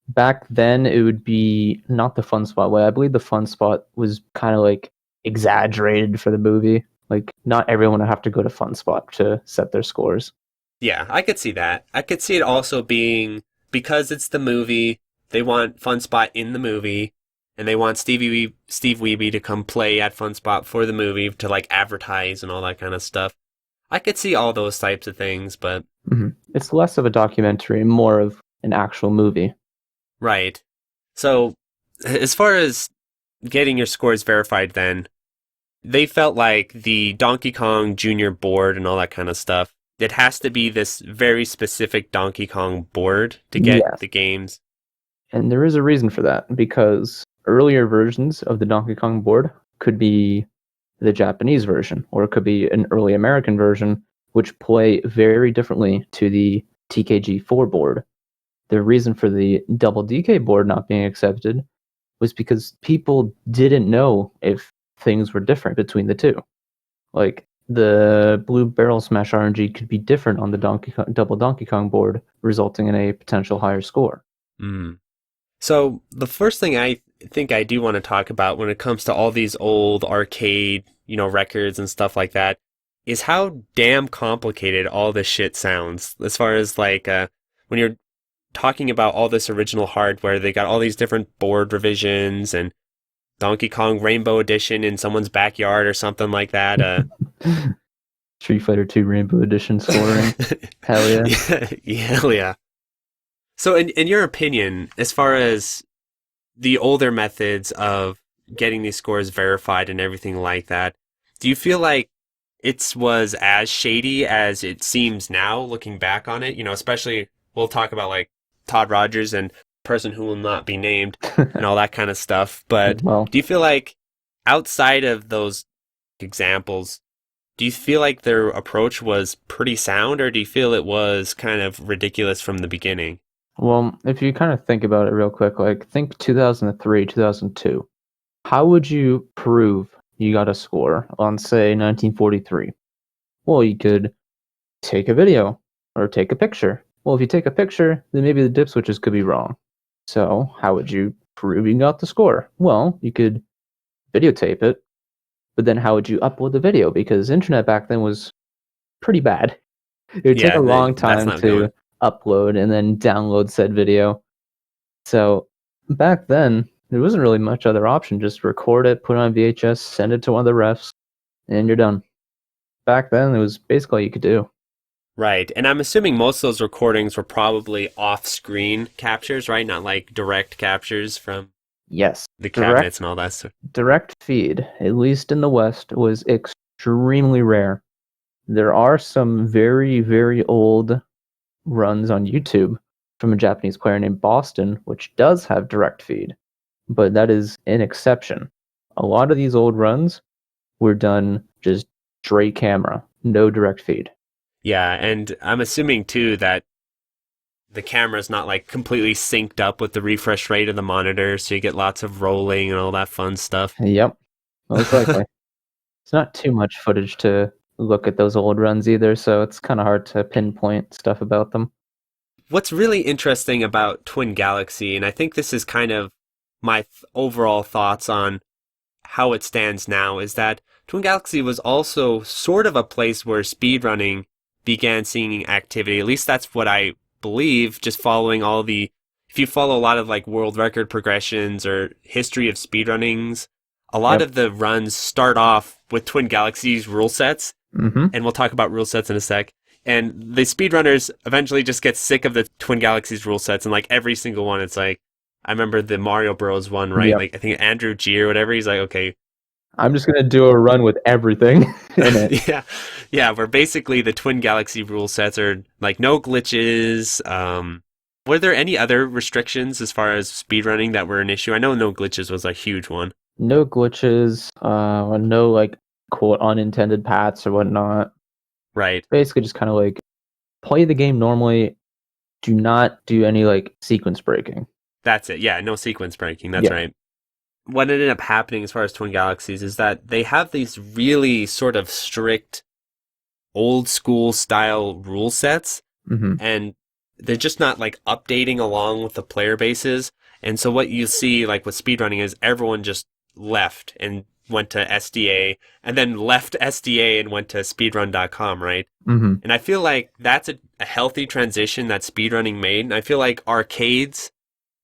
Back then, it would be not the Fun Spot way. I believe the Fun Spot was kind of like exaggerated for the movie. Like, not everyone would have to go to Fun Spot to set their scores. Yeah, I could see that. I could see it also being, because it's the movie, they want Fun Spot in the movie, and they want Steve Wiebe to come play at Fun Spot for the movie to, like, advertise and all that kind of stuff. I could see all those types of things, but It's less of a documentary and more of an actual movie. right. So, as far as getting your scores verified, then they felt like the Donkey Kong Jr. board and all that kind of stuff. It has to be this very specific Donkey Kong board to get Yes. the games. And there is a reason for that, because earlier versions of the Donkey Kong board could be the Japanese version, or it could be an early American version, which play very differently to the TKG4 board. The reason for the double DK board not being accepted was because people didn't know if things were different between the two. Like, the Blue Barrel Smash RNG could be different on the double Donkey Kong board, resulting in a potential higher score. Mm. So the first thing I think I do want to talk about when it comes to all these old arcade, records and stuff like that is how damn complicated all this shit sounds. As far as like when you're talking about all this original hardware, they got all these different board revisions and Donkey Kong Rainbow Edition in someone's backyard or something like that. Street Fighter 2 Rainbow Edition scoring. Hell yeah. Hell yeah. So in your opinion, as far as the older methods of getting these scores verified and everything like that, do you feel like it was as shady as it seems now looking back on it? Especially we'll talk about like Todd Rogers and person who will not be named and all that kind of stuff. But Well, do you feel like outside of those examples, do you feel like their approach was pretty sound, or do you feel it was kind of ridiculous from the beginning? well, if you kind of think about it real quick, like think 2003, 2002. How would you prove you got a score on, say, 1943? Well, you could take a video or take a picture. Well, if you take a picture, then maybe the dip switches could be wrong. So, how would you prove you got the score? Well, you could videotape it, but then how would you upload the video? Because internet back then was pretty bad. It would take Yeah, a long that's time not to going. upload and then download said video. So back then, there wasn't really much other option. Just record it, put it on VHS, send it to one of the refs, and you're done. Back then, it was basically all you could do. Right. And I'm assuming most of those recordings were probably off-screen captures, right? Not like direct captures from Yes, the cabinets and all that stuff. direct feed, at least in the West, was extremely rare. There are some very, very old runs on YouTube from a Japanese player named Boston, which does have direct feed, but that is an exception. A lot of these old runs were done just straight camera, no direct feed. Yeah, and I'm assuming too that the camera's not like completely synced up with the refresh rate of the monitor, so you get lots of rolling and all that fun stuff. Yep, most likely. It's not too much footage to look at those old runs either, so it's kind of hard to pinpoint stuff about them. What's really interesting about Twin Galaxy, and I think this is kind of my overall thoughts on how it stands now, is that Twin Galaxy was also sort of a place where speedrunning began seeing activity. At least that's what I believe, just following if you follow a lot of like world record progressions or history of speedrunnings, a lot of the runs start off with Twin Galaxy's rule sets, and we'll talk about rule sets in a sec. And the speedrunners eventually just get sick of the Twin Galaxies rule sets, and like every single one, it's like, I remember the Mario Bros. One, right? Yep. Like I think Andrew G or whatever, he's like, okay, I'm just gonna do a run with everything in it. yeah, where basically the Twin Galaxy rule sets are like no glitches. Were there any other restrictions as far as speedrunning that were an issue? I know no glitches was a huge one. No glitches, no like quote unintended paths or whatnot. Right. Basically just kind of like play the game normally. Do not do any like sequence breaking. That's it. Yeah, no sequence breaking. That's right. What ended up happening as far as Twin Galaxies is that they have these really sort of strict old school style rule sets, and they're just not like updating along with the player bases. And so what you see like with speedrunning is everyone just left and went to SDA, and then left SDA and went to speedrun.com, right? And I feel like that's a healthy transition that speedrunning made. And I feel like arcades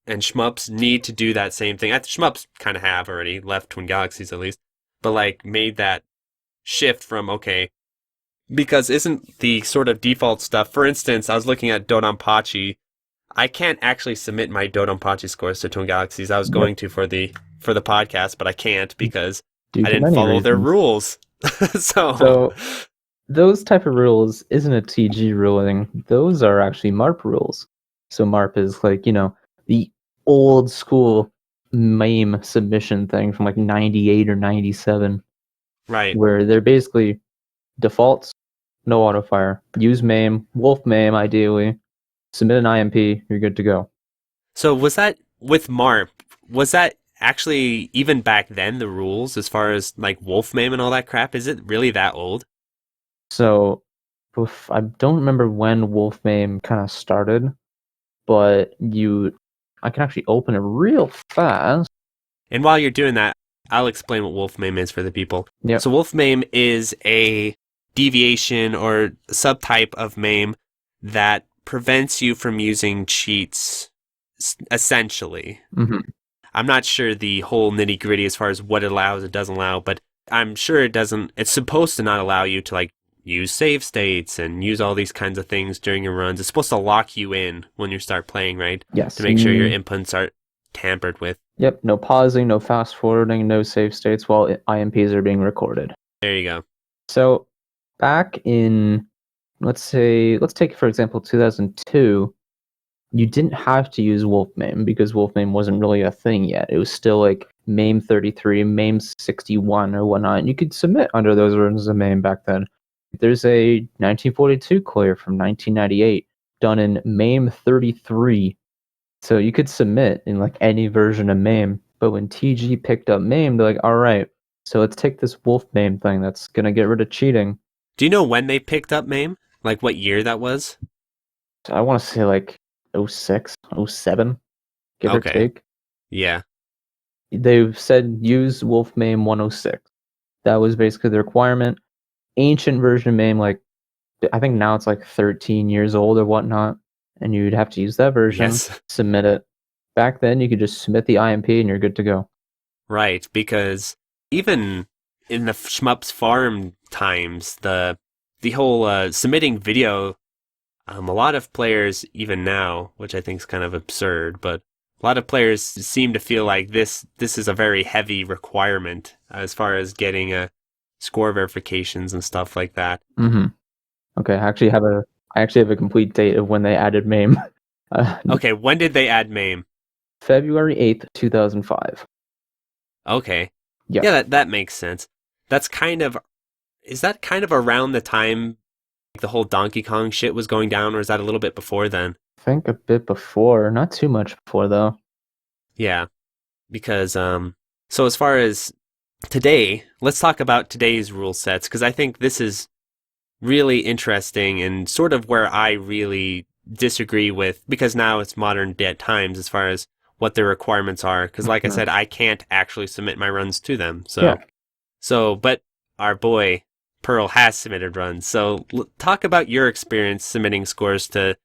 and shmups need to do that same thing. Shmups kind of have already left Twin Galaxies at least, but like made that shift from, okay, Because isn't the sort of default stuff, for instance, I was looking at Dodonpachi. I can't actually submit my Dodonpachi scores to Twin Galaxies. I was going to for the podcast, but I can't because Due I to didn't many follow their reasons. rules. So those type of rules isn't a TG ruling. Those are actually MARP rules. So MARP is like, the old school MAME submission thing from like 98 or 97, right. where they're basically defaults, no auto fire. Use MAME, Wolf MAME ideally. Submit an IMP, you're good to go. So was that with MARP? Was that actually even back then the rules as far as like Wolf Mame and all that crap? Is it really that old? So I don't remember when Wolf MAME kind of started, but I can actually open it real fast. And while you're doing that, I'll explain what Wolf Mame is for the people. Yep. So Wolf Mame is a deviation or subtype of Mame that prevents you from using cheats, essentially. Mm-hmm. I'm not sure the whole nitty gritty as far as what it allows, it doesn't allow, but I'm sure it doesn't. It's supposed to not allow you to like use save states and use all these kinds of things during your runs. It's supposed to lock you in when you start playing, right? Yes. To make sure your inputs aren't tampered with. Yep. No pausing, no fast forwarding, no save states while IMPs are being recorded. There you go. So back in, let's take for example 2002. You didn't have to use Wolf MAME because Wolf MAME wasn't really a thing yet. It was still like MAME 33, MAME 61 or whatnot. And you could submit under those versions of MAME back then. There's a 1942 clear from 1998 done in MAME 33. So you could submit in like any version of MAME. But when TG picked up MAME, they're like, all right, so let's take this Wolf MAME thing that's going to get rid of cheating. Do you know when they picked up MAME? Like what year that was? So I want to say like 06, 07, give or take. Yeah. They said use Wolf MAME 106. That was basically the requirement. Ancient version of MAME, like I think now it's like 13 years old or whatnot, and you'd have to use that version, submit it. Back then, you could just submit the IMP and you're good to go. Right, because even in the Shmup's farm times, the whole submitting video, a lot of players, even now, which I think is kind of absurd, but a lot of players seem to feel like this is a very heavy requirement as far as getting score verifications and stuff like that. Mm-hmm. Okay, I actually have a complete date of when they added MAME. Okay, when did they add MAME? February 8th, 2005. Okay. Yep. Yeah, that makes sense. Is that kind of around the time the whole Donkey Kong shit was going down, or is that a little bit before then? I think a bit before, not too much before though. Yeah, because so as far as today, let's talk about today's rule sets, because I think this is really interesting and sort of where I really disagree with, because now it's modern day times as far as what their requirements are, because like I said, I can't actually submit my runs to them. But our boy Pearl has submitted runs. So talk about your experience submitting scores to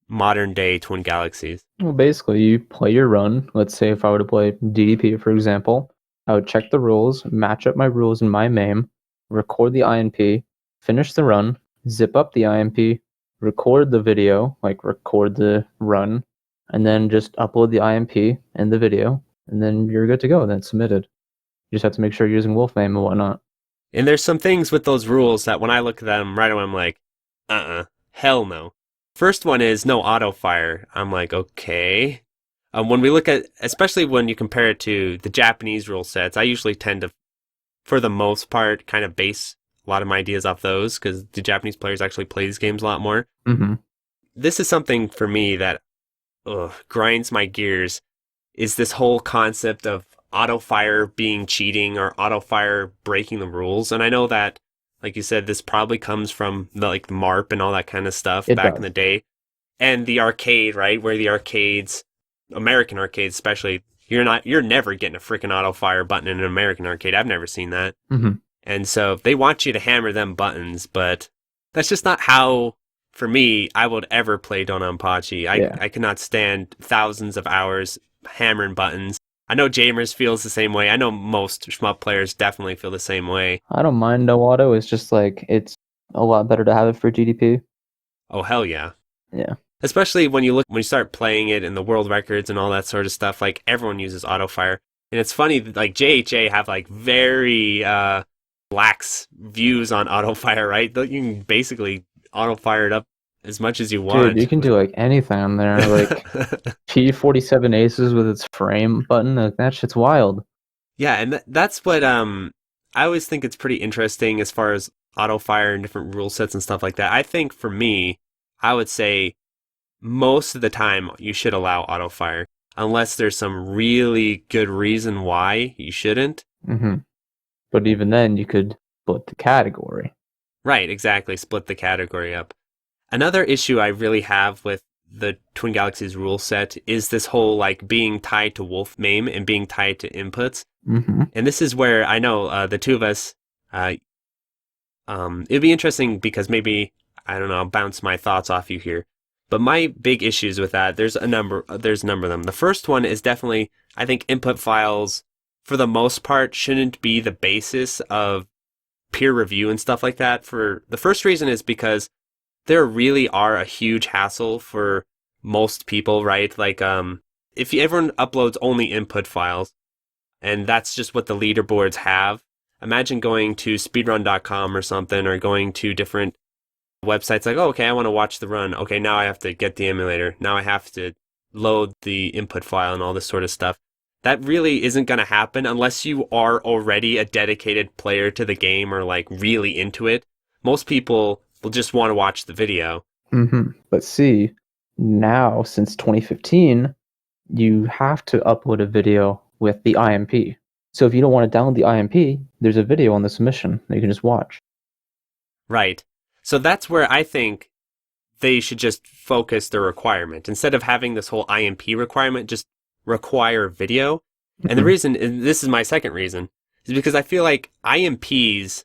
modern day Twin Galaxies. Well, basically, you play your run. Let's say if I were to play DDP, for example, I would check the rules, match up my rules in my MAME, record the IMP, finish the run, zip up the IMP, record the video, like record the run, and then just upload the IMP and the video, and then you're good to go. Then it's submitted. You just have to make sure you're using Wolf MAME and whatnot. And there's some things with those rules that when I look at them right away, I'm like, hell no. First one is no auto fire. I'm like, okay. When we look at, especially when you compare it to the Japanese rule sets, I usually tend to, for the most part, kind of base a lot of my ideas off those, because the Japanese players actually play these games a lot more. Mm-hmm. This is something for me that grinds my gears, is this whole concept of auto fire being cheating or auto fire breaking the rules. And I know that, like you said, this probably comes from the MARP and all that kind of stuff back in the day. And the arcade, right? Where the arcades, American arcades especially, you're never getting a freaking auto fire button in an American arcade. I've never seen that. Mm-hmm. And so they want you to hammer them buttons, but that's just not how, for me, I would ever play Dodonpachi. I cannot stand thousands of hours hammering buttons. I know Jamers feels the same way. I know most Shmup players definitely feel the same way. I don't mind no auto. It's just like, it's a lot better to have it for GDP. Oh, hell yeah. Yeah. Especially when you start playing it in the world records and all that sort of stuff, like everyone uses autofire. And it's funny, like JHA have like very lax views on autofire, right? You can basically autofire it up as much as you want. Dude, you can do like anything on there. Like P47 Aces with its frame button. Like, that shit's wild. Yeah, and that's what I always think it's pretty interesting as far as autofire and different rule sets and stuff like that. I think for me, I would say most of the time you should allow autofire unless there's some really good reason why you shouldn't. Mm-hmm. But even then, you could split the category. Right, exactly. Split the category up. Another issue I really have with the Twin Galaxies rule set is this whole like being tied to wolf MAME and being tied to inputs. Mm-hmm. And this is where I know the two of us, it'd be interesting because maybe, I don't know, I'll bounce my thoughts off you here. But my big issues with that, there's a number of them. The first one is definitely, I think input files, for the most part, shouldn't be the basis of peer review and stuff like that. For the first reason is because there really are a huge hassle for most people, right? Like, if everyone uploads only input files, and that's just what the leaderboards have, imagine going to speedrun.com or something, or going to different websites like, oh, okay, I want to watch the run. Okay, now I have to get the emulator. Now I have to load the input file and all this sort of stuff. That really isn't going to happen unless you are already a dedicated player to the game or like really into it. Most people will just want to watch the video. Mm-hmm. But see, now since 2015, you have to upload a video with the IMP. So if you don't want to download the IMP, there's a video on the submission that you can just watch. Right. So that's where I think they should just focus their requirement. Instead of having this whole IMP requirement, just require video. And the reason, and this is my second reason, is because I feel like IMPs,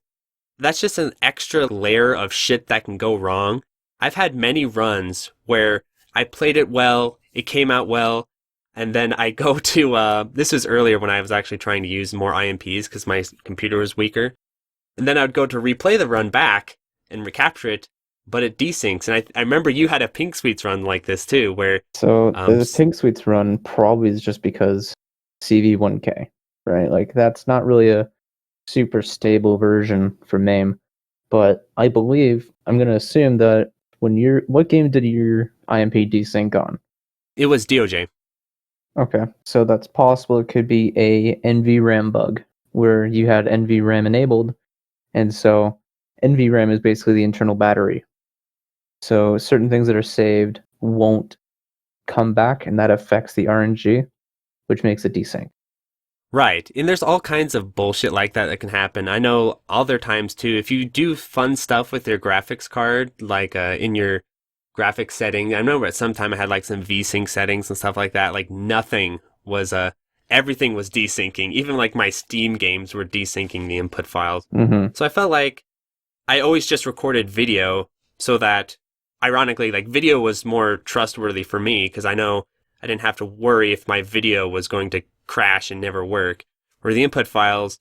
that's just an extra layer of shit that can go wrong. I've had many runs where I played it well, it came out well, and then I go to, this was earlier when I was actually trying to use more IMPs because my computer was weaker. And then I would go to replay the run back and recapture it, but it desyncs. And I remember you had a Pink Sweets run like this too, where... So the Pink Sweets run probably is just because CV1K, right? Like, that's not really a super stable version for MAME, but I believe, I'm going to assume that what game did your IMP desync on? It was DOJ. Okay, so that's possible. It could be a NVRAM bug where you had NVRAM enabled, and so NVRAM is basically the internal battery. So certain things that are saved won't come back, and that affects the RNG, which makes it desync. Right, and there's all kinds of bullshit like that can happen. I know other times too, if you do fun stuff with your graphics card, like in your graphics setting, I remember at some time I had like some VSync settings and stuff like that, like nothing was, everything was desyncing. Even like my Steam games were desyncing the input files. Mm-hmm. So I felt like I always just recorded video so that, ironically, like video was more trustworthy for me because I know I didn't have to worry if my video was going to crash and never work. Where the input files,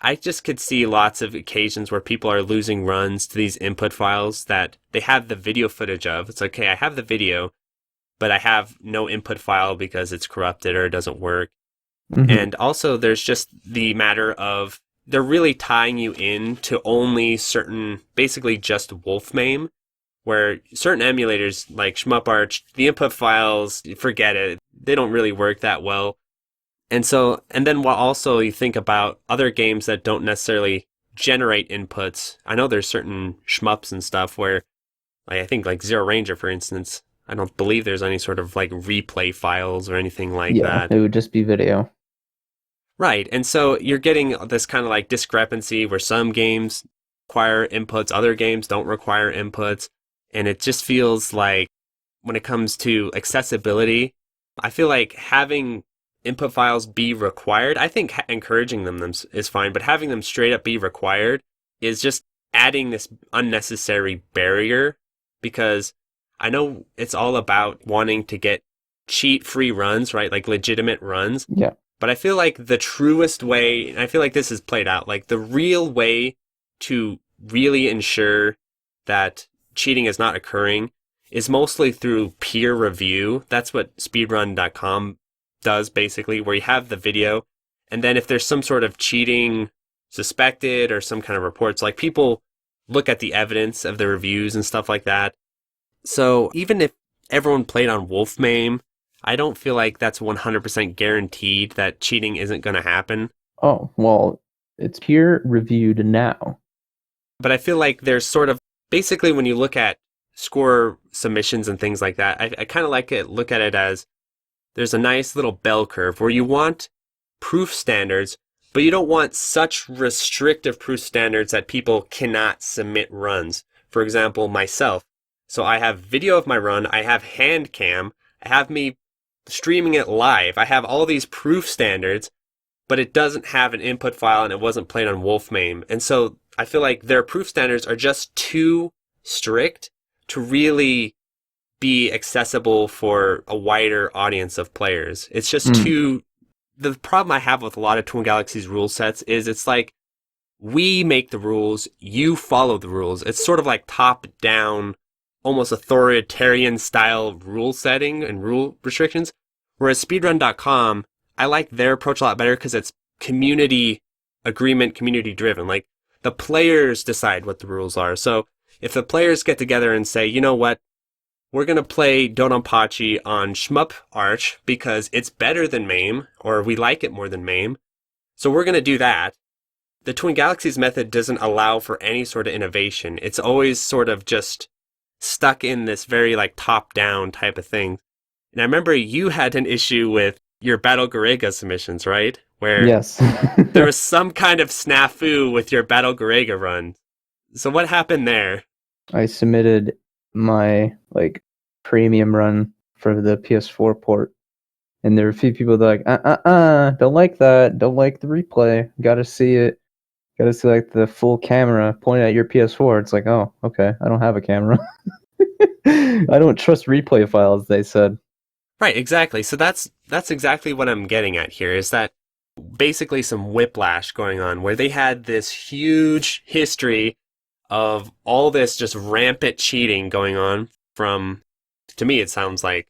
I just could see lots of occasions where people are losing runs to these input files that they have the video footage of. It's okay, I have the video, but I have no input file because it's corrupted or it doesn't work. Mm-hmm. And also there's just the matter of they're really tying you in to only certain, basically just wolf MAME, where certain emulators like Shmup Arch, the input files, forget it, they don't really work that well. And so, and then while also you think about other games that don't necessarily generate inputs, I know there's certain shmups and stuff where, like, I think like Zero Ranger, for instance, I don't believe there's any sort of like replay files or anything like that. Yeah, it would just be video. Right, and so you're getting this kind of like discrepancy where some games require inputs, other games don't require inputs, and it just feels like when it comes to accessibility, I feel like having input files be required, I think encouraging them is fine, but having them straight up be required is just adding this unnecessary barrier, because I know it's all about wanting to get cheat-free runs, right? Like legitimate runs. Yeah. But I feel like the truest way, and I feel like this is played out, like the real way to really ensure that cheating is not occurring is mostly through peer review. That's what speedrun.com does basically, where you have the video, and then if there's some sort of cheating suspected or some kind of reports, like people look at the evidence of the reviews and stuff like that. So even if everyone played on Wolfmame, I don't feel like that's 100% guaranteed that cheating isn't going to happen. Oh, well, it's peer reviewed now. But I feel like there's sort of, basically when you look at score submissions and things like that, I kind of look at it as there's a nice little bell curve where you want proof standards, but you don't want such restrictive proof standards that people cannot submit runs. For example, myself. So I have video of my run, I have hand cam, I have me streaming it live, I have all these proof standards, but it doesn't have an input file and it wasn't played on Wolfmame. And so I feel like their proof standards are just too strict to really be accessible for a wider audience of players. It's just too... The problem I have with a lot of Twin Galaxies rule sets is it's like, we make the rules, you follow the rules. It's sort of like top-down, almost authoritarian style rule setting and rule restrictions. Whereas speedrun.com, I like their approach a lot better because it's community agreement, community driven. Like, the players decide what the rules are. So if the players get together and say, you know what, we're going to play Dononpachi on Shmup Arch because it's better than MAME, or we like it more than MAME, so we're going to do that. The Twin Galaxies method doesn't allow for any sort of innovation. It's always sort of just stuck in this very like top-down type of thing. And I remember you had an issue with your Battle Garega submissions, right? Where Yes. there was some kind of snafu with your Battle Garega run. So what happened there? I submitted my premium run for the PS4 port, and there were a few people that don't like that, don't like the replay, gotta see it, gotta see like the full camera pointed at your PS4. It's like, oh, okay, I don't have a camera. I don't trust replay files, they said. Right, exactly. So that's exactly what I'm getting at here, is that basically some whiplash going on where they had this huge history of all this just rampant cheating going on from, to me it sounds like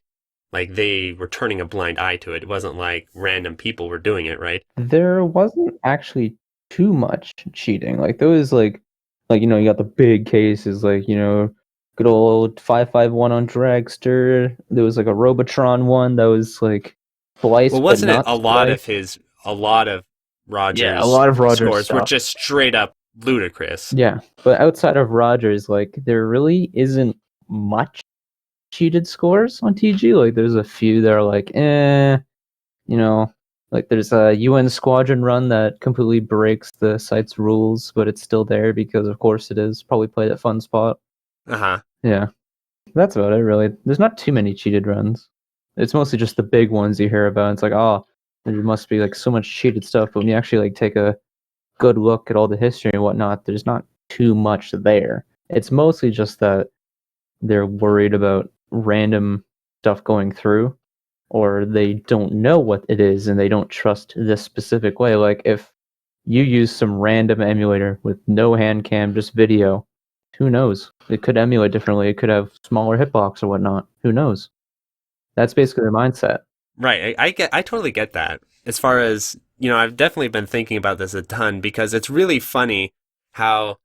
they were turning a blind eye to it. It wasn't like random people were doing it, right? There wasn't actually too much cheating. Like there was you got the big cases, good old 551 on Dragster. There was like a Robotron one that was like twice. Well, wasn't but it not a lot of Rogers? Yeah, a lot of Rogers scores stuff were just straight up ludicrous. Yeah, but outside of Rogers, there really isn't much cheated scores on TG. Like there's a few that are there's a UN Squadron run that completely breaks the site's rules, but it's still there because of course it is. Probably played at Fun Spot. Yeah. That's about it really. There's not too many cheated runs. It's mostly just the big ones you hear about. It's like, oh, there must be so much cheated stuff, but when you actually take a good look at all the history and whatnot, there's not too much there. It's mostly just that they're worried about random stuff going through, or they don't know what it is and they don't trust this specific way. Like if you use some random emulator with no hand cam, just video, who knows? It could emulate differently. It could have smaller hitbox or whatnot. Who knows? That's basically their mindset. Right. I totally get that. As far as, I've definitely been thinking about this a ton because it's really funny how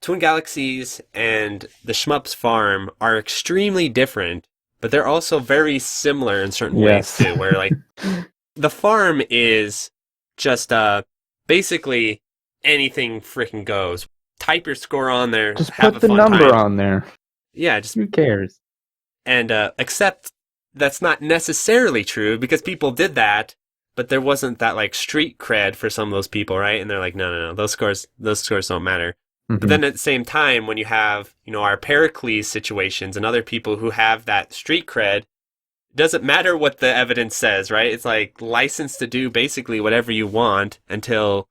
Twin Galaxies and the Shmup's farm are extremely different, but they're also very similar in certain ways too, where the farm is just basically anything freaking goes. Type your score on there. Just have put the number on there. Yeah, just who cares? And except that's not necessarily true because people did that, but there wasn't that street cred for some of those people, right? And they're like, no, those scores don't matter. Mm-hmm. But then at the same time, when you have our Pericles situations and other people who have that street cred, it doesn't matter what the evidence says, right? It's licensed to do basically whatever you want until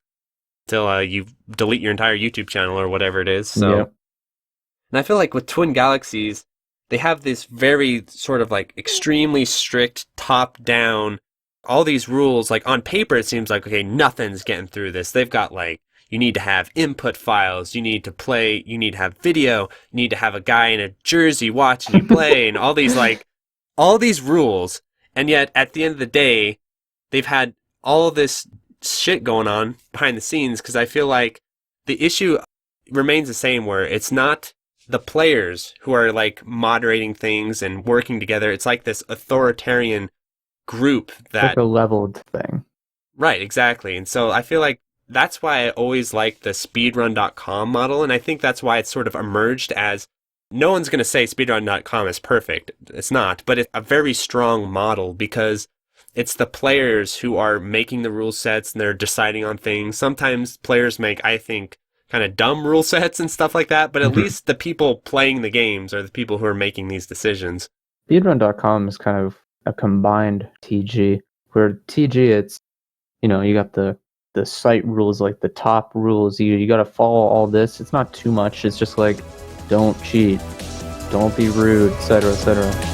you delete your entire YouTube channel or whatever it is. So, yep. And I feel like with Twin Galaxies, they have this very sort of extremely strict top-down, all these rules. On paper, it seems like, okay, nothing's getting through this. They've got you need to have input files, you need to have video, you need to have a guy in a jersey watching you play, and all these rules. And yet, at the end of the day, they've had all this shit going on behind the scenes, because I feel like the issue remains the same, where it's not the players who are like moderating things and working together. It's like this authoritarian group that like a leveled thing. Right, exactly. And so I feel like that's why I always like the speedrun.com model, and I think that's why it's sort of emerged as, no one's going to say speedrun.com is perfect. It's not, but it's a very strong model, because it's the players who are making the rule sets and they're deciding on things. Sometimes players make, I think, kind of dumb rule sets and stuff like that, but at least the people playing the games are the people who are making these decisions. Speedrun.com is kind of a combined TG, where TG, it's, you know, you got the site rules, like the top rules. You got to follow all this. It's not too much. It's just like, don't cheat, don't be rude, etc., etc.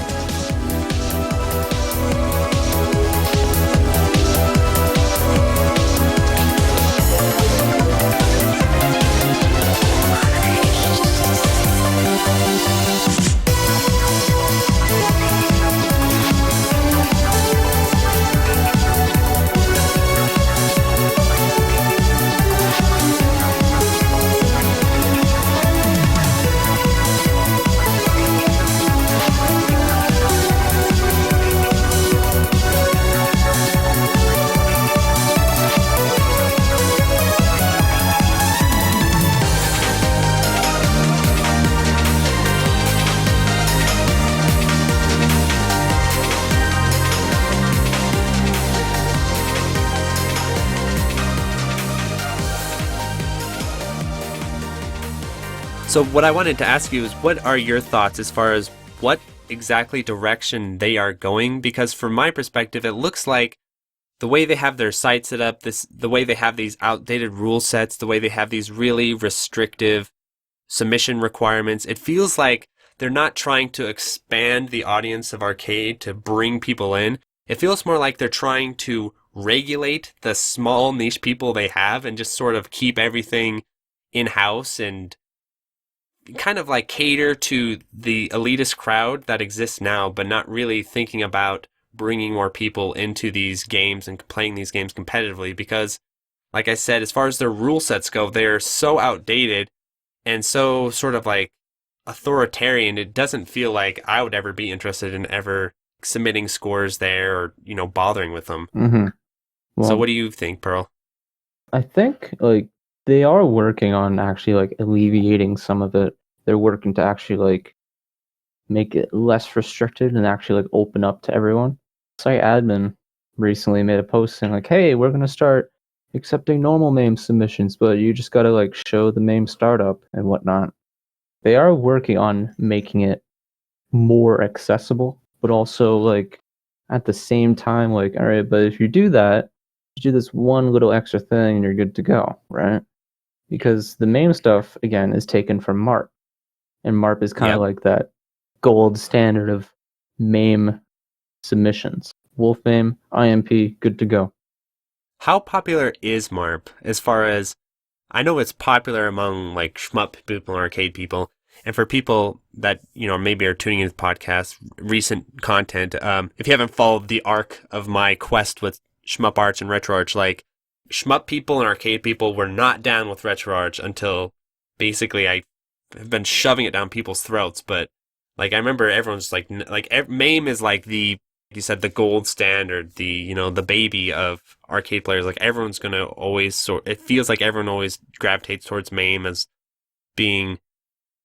So what I wanted to ask you is, what are your thoughts as far as what exactly direction they are going? Because from my perspective, it looks like the way they have their site set up, the way they have these outdated rule sets, the way they have these really restrictive submission requirements, it feels like they're not trying to expand the audience of arcade to bring people in. It feels more like they're trying to regulate the small niche people they have and just sort of keep everything in-house and kind of like cater to the elitist crowd that exists now, but not really thinking about bringing more people into these games and playing these games competitively. Because, like I said, as far as their rule sets go, they're so outdated and so sort of like authoritarian. It doesn't feel like I would ever be interested in ever submitting scores there or, you know, bothering with them. Well, So what do you think, Pearl? I think like they are working on actually like alleviating some of it. They're working to actually like make it less restricted and actually like open up to everyone. Site admin recently made a post saying like, hey, we're gonna start accepting normal MAME submissions, but you just gotta like show the MAME startup and whatnot. They are working on making it more accessible, but also like at the same time, like, all right, but if you do that, you do this one little extra thing and you're good to go, right? Because the MAME stuff, again, is taken from MARP. And MARP is kind of like that gold standard of MAME submissions. Wolf MAME, IMP, good to go. How popular is MARP as far as, I know it's popular among like shmup people and arcade people, and for people that, you know, maybe are tuning into the podcast, recent content, if you haven't followed the arc of my quest with Shmup Arch and Retro Arch, like, shmup people and arcade people were not down with Retro Arch until basically I have been shoving it down people's throats. But like, I remember everyone's like MAME is like you said, the gold standard, the, you know, the baby of arcade players. Like, everyone's gonna always it feels like everyone always gravitates towards MAME as being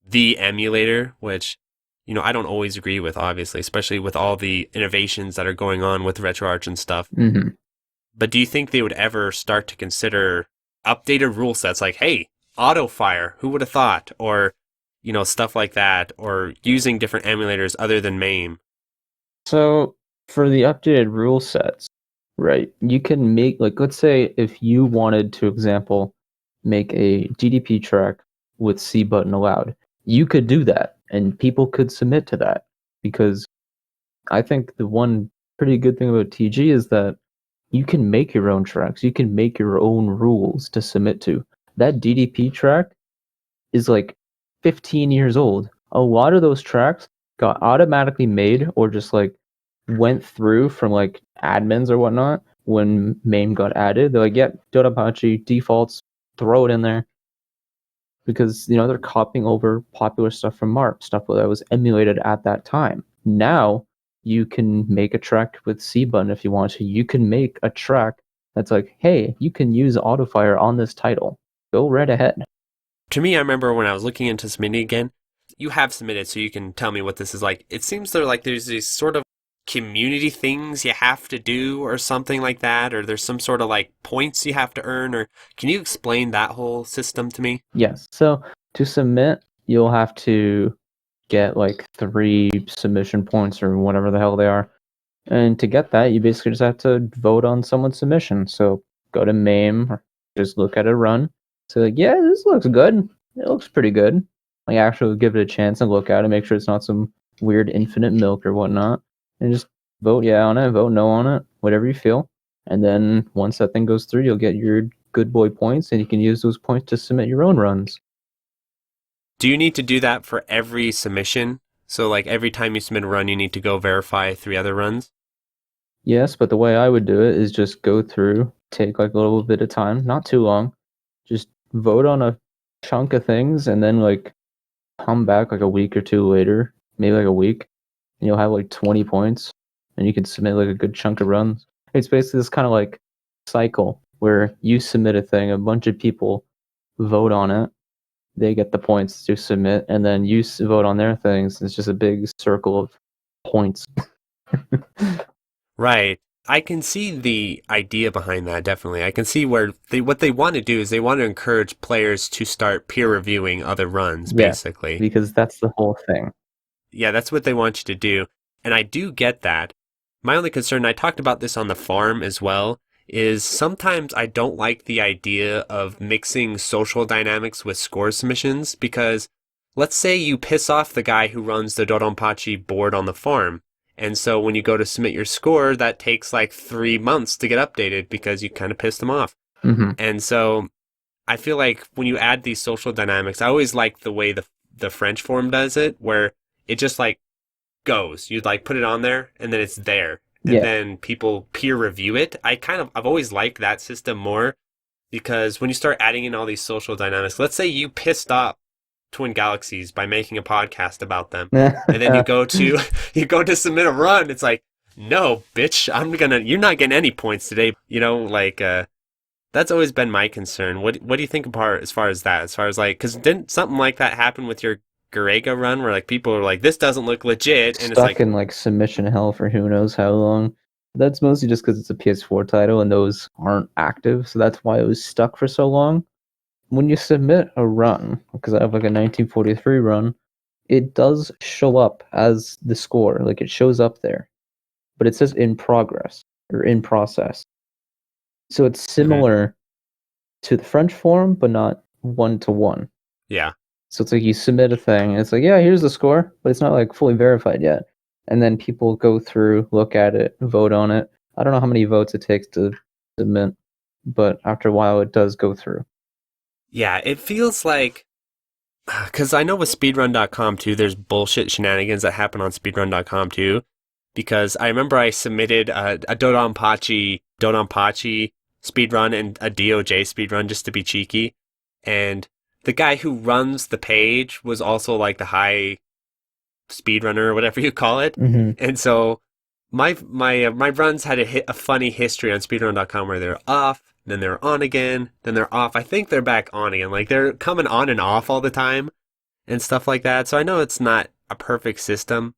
the emulator, which, you know, I don't always agree with, obviously, especially with all the innovations that are going on with Retro Arch and stuff. But do you think they would ever start to consider updated rule sets like, hey, auto fire, who would have thought? Or, you know, stuff like that, or using different emulators other than MAME? So for the updated rule sets, right, you can make, like, let's say if you wanted to, example, make a DDP track with C button allowed, you could do that and people could submit to that. Because I think the one pretty good thing about TG is that you can make your own tracks, you can make your own rules to submit to. that DDP track is like 15 years old. A lot of those tracks got automatically made or just like went through from like admins or whatnot when MAME got added. They're like, yep, Dotapachi defaults, throw it in there. Because, they're copying over popular stuff from MARP, stuff that was emulated at that time. Now, you can make a track with C-Button if you want to. You can make a track that's like, hey, you can use Autofire on this title. Go right ahead. To me, I remember when I was looking into submitting again, you have submitted, so you can tell me what this is like. It seems there's these sort of community things you have to do or something like that, or there's some sort of like points you have to earn, or can you explain that whole system to me? Yes. So to submit, you'll have to get like 3 submission points or whatever the hell they are. And to get that, you basically just have to vote on someone's submission. So go to MAME, or just look at a run. So like, yeah, this looks good. It looks pretty good. Like actually give it a chance and look at it, make sure it's not some weird infinite milk or whatnot. And just vote yeah on it, vote no on it, whatever you feel. And then once that thing goes through, you'll get your good boy points, and you can use those points to submit your own runs. Do you need to do that for every submission? So like every time you submit a run, you need to go verify 3 other runs? Yes, but the way I would do it is just go through, take like a little bit of time, not too long, just vote on a chunk of things, and then like come back like a week or 2 later, maybe like a week, and you'll have like 20 points, and you can submit like a good chunk of runs. It's basically this kind of like cycle where you submit a thing, a bunch of people vote on it, they get the points to submit, and then you vote on their things. It's just a big circle of points. Right. I can see the idea behind that, definitely. I can see where what they want to do is they want to encourage players to start peer reviewing other runs, Yeah, basically. because that's the whole thing. Yeah, that's what they want you to do. And I do get that. My only concern, I talked about this on the farm as well, is sometimes I don't like the idea of mixing social dynamics with score submissions, because let's say you piss off the guy who runs the Doronpachi board on the farm. And so when you go to submit your score, that takes like 3 months to get updated because you kind of pissed them off. Mm-hmm. And so I feel like when you add these social dynamics, I always like the way the French form does it, where it just like goes. You'd like put it on there and then it's there. And then people peer review it. I've always liked that system more, because when you start adding in all these social dynamics, let's say you pissed off Twin Galaxies by making a podcast about them, and then you go to submit a run. It's like, no, bitch, you're not getting any points today. That's always been my concern. What do you think as far as that? As far as like, because didn't something like that happen with your Garega run, where like people are like, this doesn't look legit, and Stuck it's like in like submission hell for who knows how long. That's mostly just because it's a PS4 title and those aren't active, so that's why it was stuck for so long. When you submit a run, because I have like a 1943 run, it does show up as the score, like it shows up there, but it says in progress or in process. So it's similar to the French form, but not 1-to-1. yeah. So it's like you submit a thing, and it's like, yeah, here's the score, but it's not like fully verified yet. And then people go through, look at it, vote on it. I don't know how many votes it takes to submit, but after a while it does go through. Yeah, it feels like, because I know with speedrun.com too, there's bullshit shenanigans that happen on speedrun.com too. Because I remember I submitted a Dodonpachi speedrun and a DOJ speedrun just to be cheeky. And the guy who runs the page was also like the high speedrunner or whatever you call it. Mm-hmm. And so my runs had a funny history on speedrun.com where they're off, then they're on again, then they're off. I think they're back on again. Like they're coming on and off all the time and stuff like that. So I know it's not a perfect system,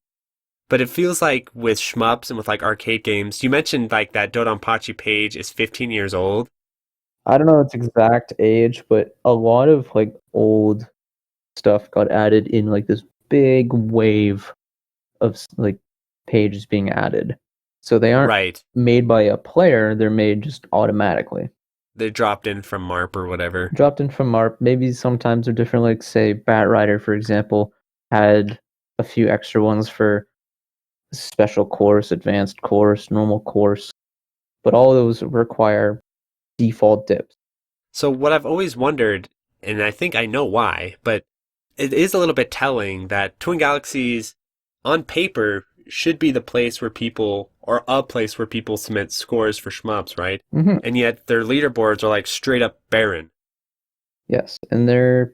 but it feels like with shmups and with like arcade games, you mentioned like that Dodonpachi page is 15 years old. I don't know its exact age, but a lot of like old stuff got added in like this big wave of like pages being added. So they aren't made by a player, they're made just automatically. They dropped in from MARP or whatever. Dropped in from MARP. Maybe sometimes they're different, like say Bat Rider, for example, had a few extra ones for special course, advanced course, normal course. But all of those require default dips. So what I've always wondered, and I think I know why, but it is a little bit telling that Twin Galaxies, on paper, should be the place where people, or a place where people submit scores for shmups, right? Mm-hmm. And yet their leaderboards are like straight up barren. Yes, and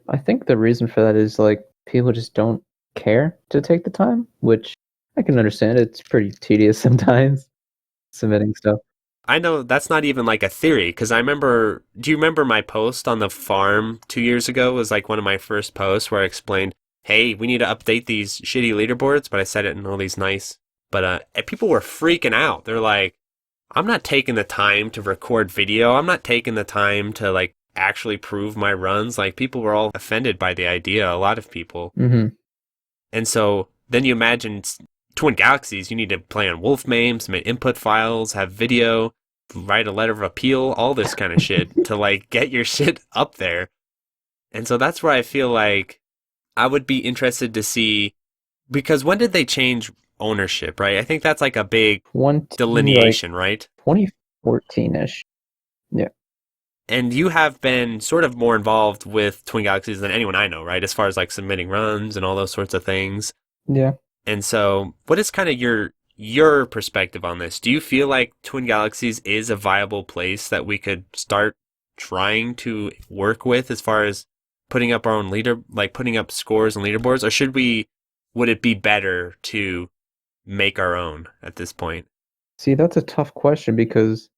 I think the reason for that is like people just don't care to take the time, which I can understand. It's pretty tedious sometimes submitting stuff. I know that's not even like a theory, because do you remember my post on the farm 2 years ago? It was like one of my first posts where I explained, hey, we need to update these shitty leaderboards, but I said it in all these nice, but people were freaking out. They're like, I'm not taking the time to record video. I'm not taking the time to like actually prove my runs. Like people were all offended by the idea, a lot of people. Mm-hmm. And so then you imagine Twin Galaxies, you need to play on Wolf MAME, submit input files, have video, write a letter of appeal, all this kind of shit to like get your shit up there. And so that's where I feel like I would be interested to see, because when did they change ownership, right? I think that's like a big delineation, right? 2014-ish. Yeah. And you have been sort of more involved with Twin Galaxies than anyone I know, right? As far as like submitting runs and all those sorts of things. Yeah. And so what is kind of your perspective on this? Do you feel like Twin Galaxies is a viable place that we could start trying to work with as far as putting up our own putting up scores and leaderboards? Or would it be better to make our own at this point? See, that's a tough question because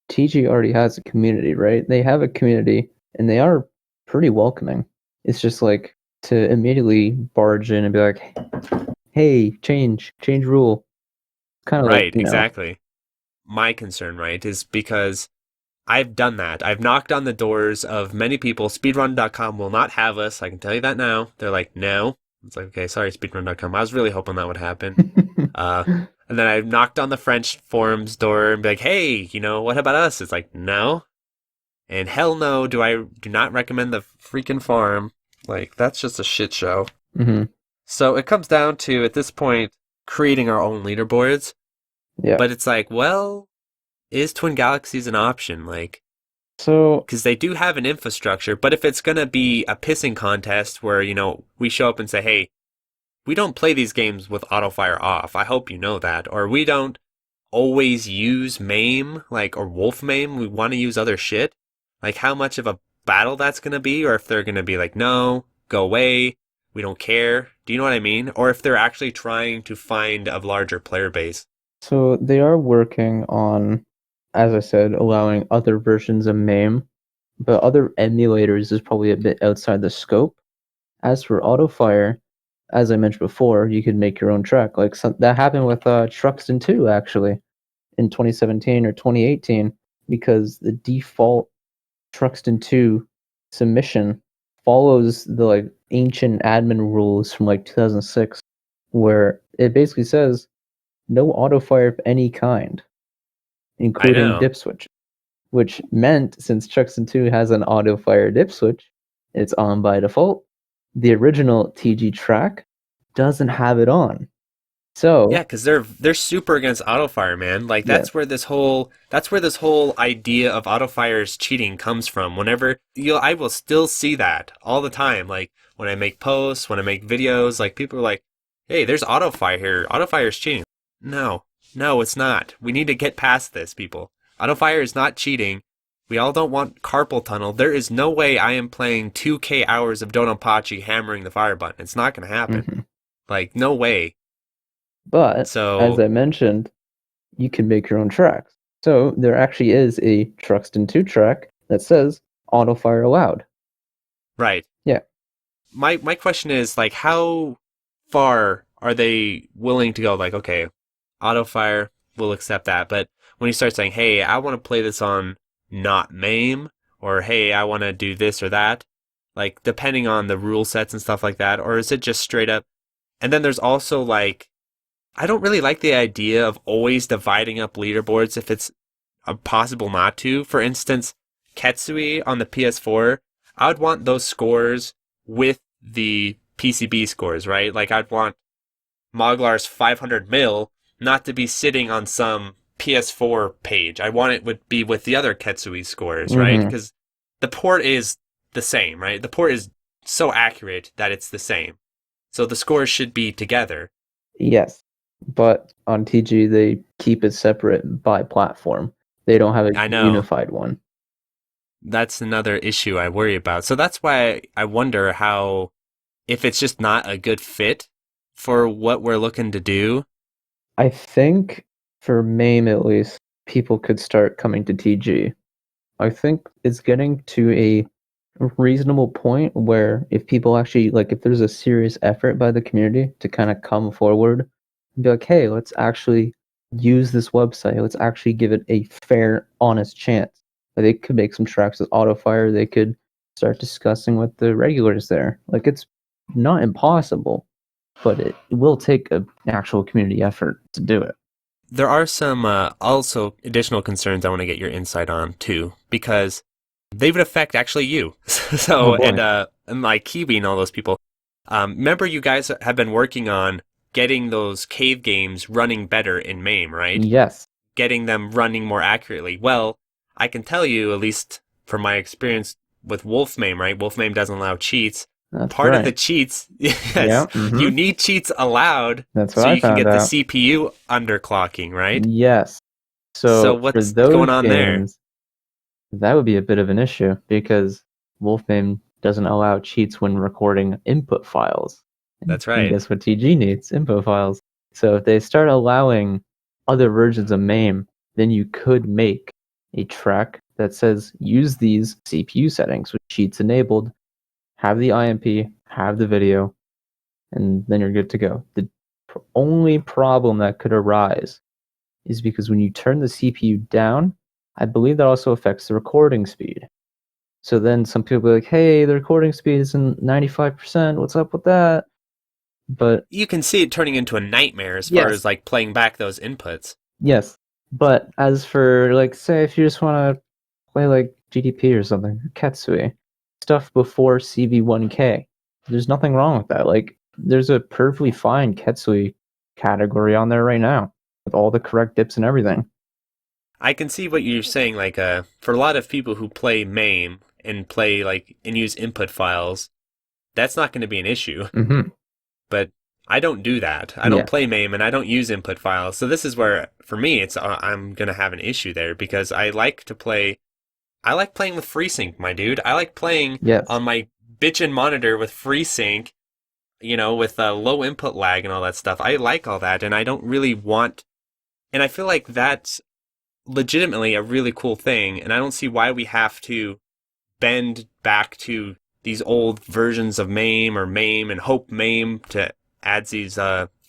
TG already has a community, right? They have a community and they are pretty welcoming. It's just like to immediately barge in and be like, hey, change rule. Kind of right, like, exactly. My concern, right, is because I've done that. I've knocked on the doors of many people. Speedrun.com will not have us. I can tell you that now. They're like, no. It's like, okay, sorry, Speedrun.com. I was really hoping that would happen. And then I knocked on the French forums door and be like, hey, what about us? It's like, no. And hell no, do not recommend the freaking farm. Like, that's just a shit show. Mm-hmm. So it comes down to, at this point, creating our own leaderboards. Yeah. But it's like, well, is Twin Galaxies an option? Like, so because they do have an infrastructure, but if it's going to be a pissing contest where, we show up and say, hey, we don't play these games with autofire off. I hope you know that. Or we don't always use MAME, or Wolf MAME. We want to use other shit. Like, how much of a battle that's going to be, or if they're going to be like, no, go away, we don't care. Do you know what I mean? Or if they're actually trying to find a larger player base. So they are working on, as I said, allowing other versions of MAME, but other emulators is probably a bit outside the scope. As for autofire, as I mentioned before, you could make your own track. Like that happened with Truxton 2, actually, in 2017 or 2018, because the default Truxton 2 submission follows the ancient admin rules from 2006, where it basically says no autofire of any kind, including dip switch, which meant since Truxton 2 has an autofire dip switch, it's on by default. The original TG track doesn't have it on. So yeah, because they're super against autofire, man. Like that's where this whole idea of autofire's cheating comes from. Whenever I will still see that all the time. Like when I make posts, when I make videos, like people are like, "Hey, there's autofire here. Autofire's cheating." No, it's not. We need to get past this, people. Autofire is not cheating. We all don't want carpal tunnel. There is no way I am playing 2K hours of Donpachi hammering the fire button. It's not going to happen. Mm-hmm. Like, no way. But, as I mentioned, you can make your own tracks. So, there actually is a Truxton 2 track that says autofire allowed. Right. Yeah. My question is, how far are they willing to go? Like, okay, autofire, we'll accept that. But when you start saying, hey, I want to play this on not MAME, or hey, I want to do this or that, depending on the rule sets and stuff like that, or is it just straight up? And then there's also I don't really like the idea of always dividing up leaderboards if it's possible not to. For instance, Ketsui on the PS4, I would want those scores with the PCB scores, right? I'd want Moglar's 500 mil not to be sitting on some PS4 page. I want it would be with the other Ketsui scores, right? Because the port is the same, right? The port is so accurate that it's the same. So the scores should be together. Yes, but on TG they keep it separate by platform. They don't have a I know. unified one. That's another issue I worry about. So that's why I wonder how, if it's just not a good fit for what we're looking to do. I think for MAME at least, people could start coming to TG. I think it's getting to a reasonable point where if people actually, like, if there's a serious effort by the community to kind of come forward and be like, hey, let's actually use this website, let's actually give it a fair, honest chance. Like, they could make some tracks with Autofire, they could start discussing with the regulars there. Like, it's not impossible, but it will take an actual community effort to do it. There are some also additional concerns I want to get your insight on too, because they would affect actually you. So, Oh, boy. and like Kiwi and all those people. Remember, you guys have been working on getting those cave games running better in MAME, right? Yes. Getting them running more accurately. Well, I can tell you, at least from my experience with Wolf MAME, right? Wolf MAME doesn't allow cheats. That's Part right. of the cheats, yes, Yeah, mhm. you need cheats allowed That's so what I you can get found the out. CPU underclocking, right? Yes. So So what's for those going on there? games, that would be a bit of an issue because Wolfmame doesn't allow cheats when recording input files. That's And right. guess what TG needs? Input files. So if they start allowing other versions of MAME, then you could make a track that says use these CPU settings with cheats enabled, have the IMP, have the video, and then you're good to go. The only problem that could arise is because when you turn the CPU down, I believe that also affects the recording speed. So then some people be like, hey, the recording speed isn't 95%, what's up with that? But You can see it turning into a nightmare as far Yes. as like playing back those inputs. yes, but as for, like, say if you just want to play like GDP or something, or Ketsui, stuff before CV1K, there's nothing wrong with that. Like, there's a perfectly fine Ketsui category on there right now with all the correct dips and everything. I can see what you're saying, like for a lot of people who play MAME and play like and use input files, that's not going to be an issue. Mm-hmm. But I don't do that. I don't play MAME and I don't use input files. So this is where for me it's I'm going to have an issue there because I like playing with FreeSync, my dude. I like playing Yes. on my bitchin' monitor with FreeSync, with low input lag and all that stuff. I like all that and I don't really want, and I feel like that's legitimately a really cool thing, and I don't see why we have to bend back to these old versions of MAME or MAME and hope MAME to add these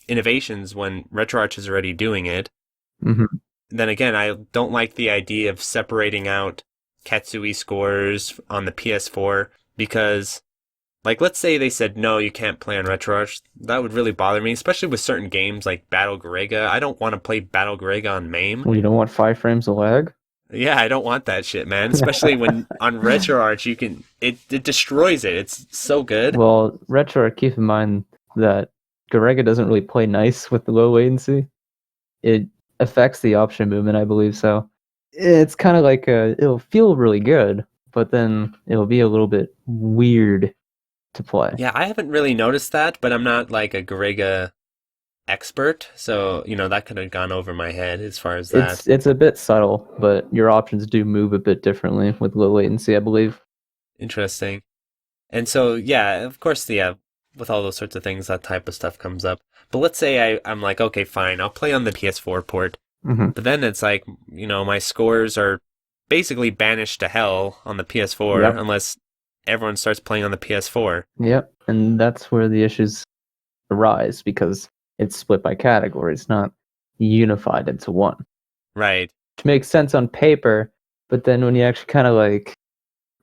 innovations when RetroArch is already doing it. Mm-hmm. Then again, I don't like the idea of separating out Ketsui scores on the PS4 because, like, let's say they said, no, you can't play on RetroArch. That would really bother me, especially with certain games like Battle Garega. I don't want to play Battle Garega on MAME. Well, you don't want 5 frames of lag? Yeah, I don't want that shit, man. Especially when on RetroArch you can it destroys it. It's so good. Well, RetroArch, keep in mind that Garega doesn't really play nice with the low latency. It affects the option movement, I believe, so it's kind of like it'll feel really good, but then it'll be a little bit weird to play. Yeah, I haven't really noticed that, but I'm not like a Garega expert, so that could have gone over my head as far as that. It's a bit subtle, but your options do move a bit differently with low latency, I believe. Interesting. And so, yeah, of course, with all those sorts of things, that type of stuff comes up. But let's say I'm like, okay, fine, I'll play on the PS4 port. Mm-hmm. But then it's like, my scores are basically banished to hell on the PS4 Yep. unless everyone starts playing on the PS4. Yep, and that's where the issues arise because it's split by category. It's not unified into one. Right. Which makes sense on paper, but then when you actually kind of like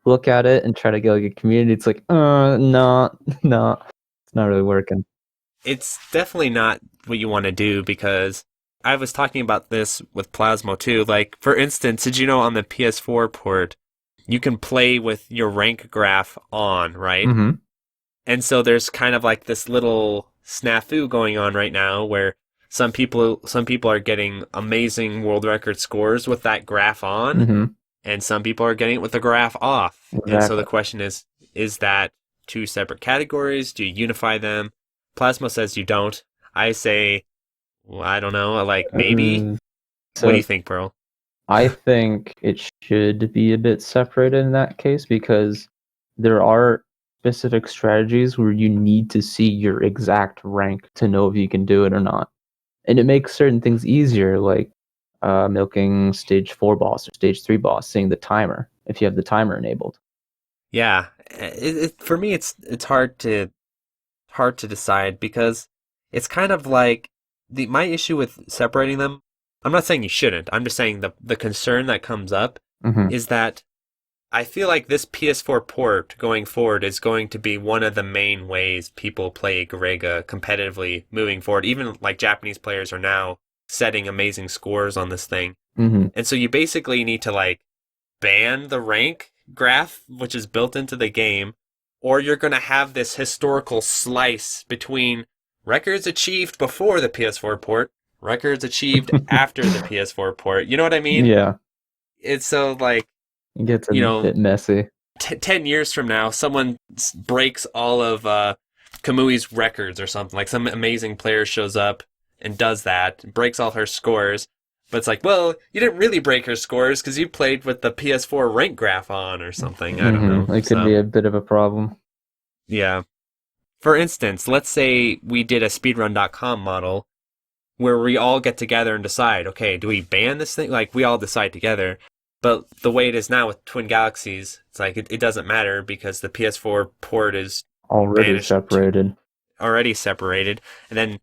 look at it and try to get like a community, it's like, no, it's not really working. It's definitely not what you want to do because I was talking about this with Plasmo too. Like, for instance, did you know on the PS4 port, you can play with your rank graph on, right? Mm-hmm. And so there's kind of like this little snafu going on right now where some people are getting amazing world record scores with that graph on. Mm-hmm. and some people are getting it with the graph off. Exactly. And so the question is that two separate categories? Do you unify them? Plasmo says you don't. I say, well, I don't know, like maybe. So What do you think, Pearl? I think it should be a bit separated in that case because there are specific strategies where you need to see your exact rank to know if you can do it or not. And it makes certain things easier, like milking stage 4 boss or stage 3 boss, seeing the timer if you have the timer enabled. Yeah, for me, it's hard to decide because it's kind of like my issue with separating them. I'm not saying you shouldn't. I'm just saying the concern that comes up Mm-hmm. is that I feel like this PS4 port going forward is going to be one of the main ways people play Garega competitively moving forward. Even like Japanese players are now setting amazing scores on this thing. Mm-hmm. And so you basically need to like ban the rank graph, which is built into the game, or you're going to have this historical slice between records achieved before the PS4 port, records achieved after the PS4 port. You know what I mean? Yeah, It's so like, it gets a you know, bit messy. 10 years from now, someone breaks all of Kamui's records or something. Like some amazing player shows up and does that, breaks all her scores. But it's like, well, you didn't really break her scores because you played with the PS4 rank graph on or something. I don't know. It could be a bit of a problem. Yeah. For instance, let's say we did a speedrun.com model where we all get together and decide, okay, do we ban this thing? Like, we all decide together. But the way it is now with Twin Galaxies, it's like it doesn't matter because the PS4 port is Already separated. And then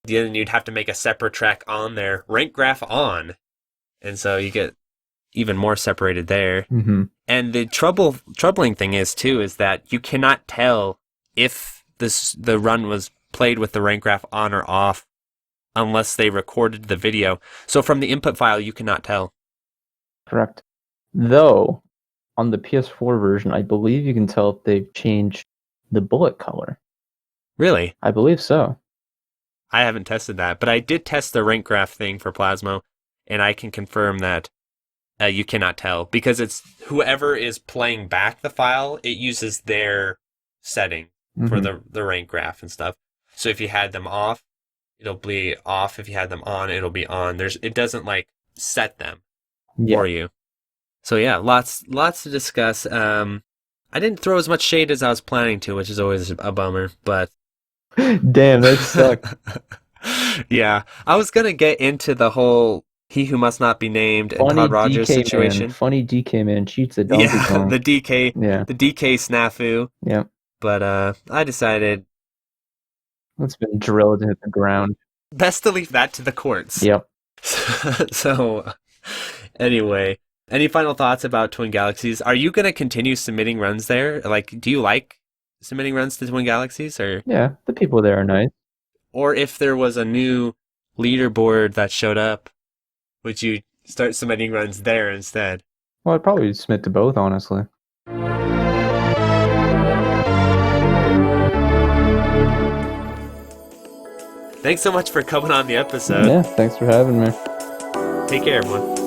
you'd have to make a separate track on there, rank graph on. And so you get even more separated there. Mm-hmm. And the troubling thing is that you cannot tell if the run was played with the rank graph on or off unless they recorded the video. So from the input file, you cannot tell. Correct. Though, on the PS4 version, I believe you can tell if they've changed the bullet color. Really? I believe so. I haven't tested that, but I did test the rank graph thing for Plasmo, and I can confirm that you cannot tell because it's whoever is playing back the file, it uses their setting for the rank graph and stuff. So if you had them off, it'll be off. If you had them on, it'll be on. It doesn't like set them for you. So yeah, lots to discuss. I didn't throw as much shade as I was planning to, which is always a bummer, but Damn, that sucked. yeah, I was gonna get into the whole "He Who Must Not Be Named" and Todd Rogers situation. Funny DK man cheats at Donkey Kong. the DK snafu. Yeah. But I decided It's been drilled into the ground. best to leave that to the courts. Yep. So anyway, any final thoughts about Twin Galaxies? Are you gonna continue submitting runs there? Like, do you like submitting runs to Twin Galaxies, or Yeah, the people there are nice. or if there was a new leaderboard that showed up, would you start submitting runs there instead? Well, I'd probably submit to both, honestly. Thanks so much for coming on the episode. Yeah, thanks for having me. Take care, everyone.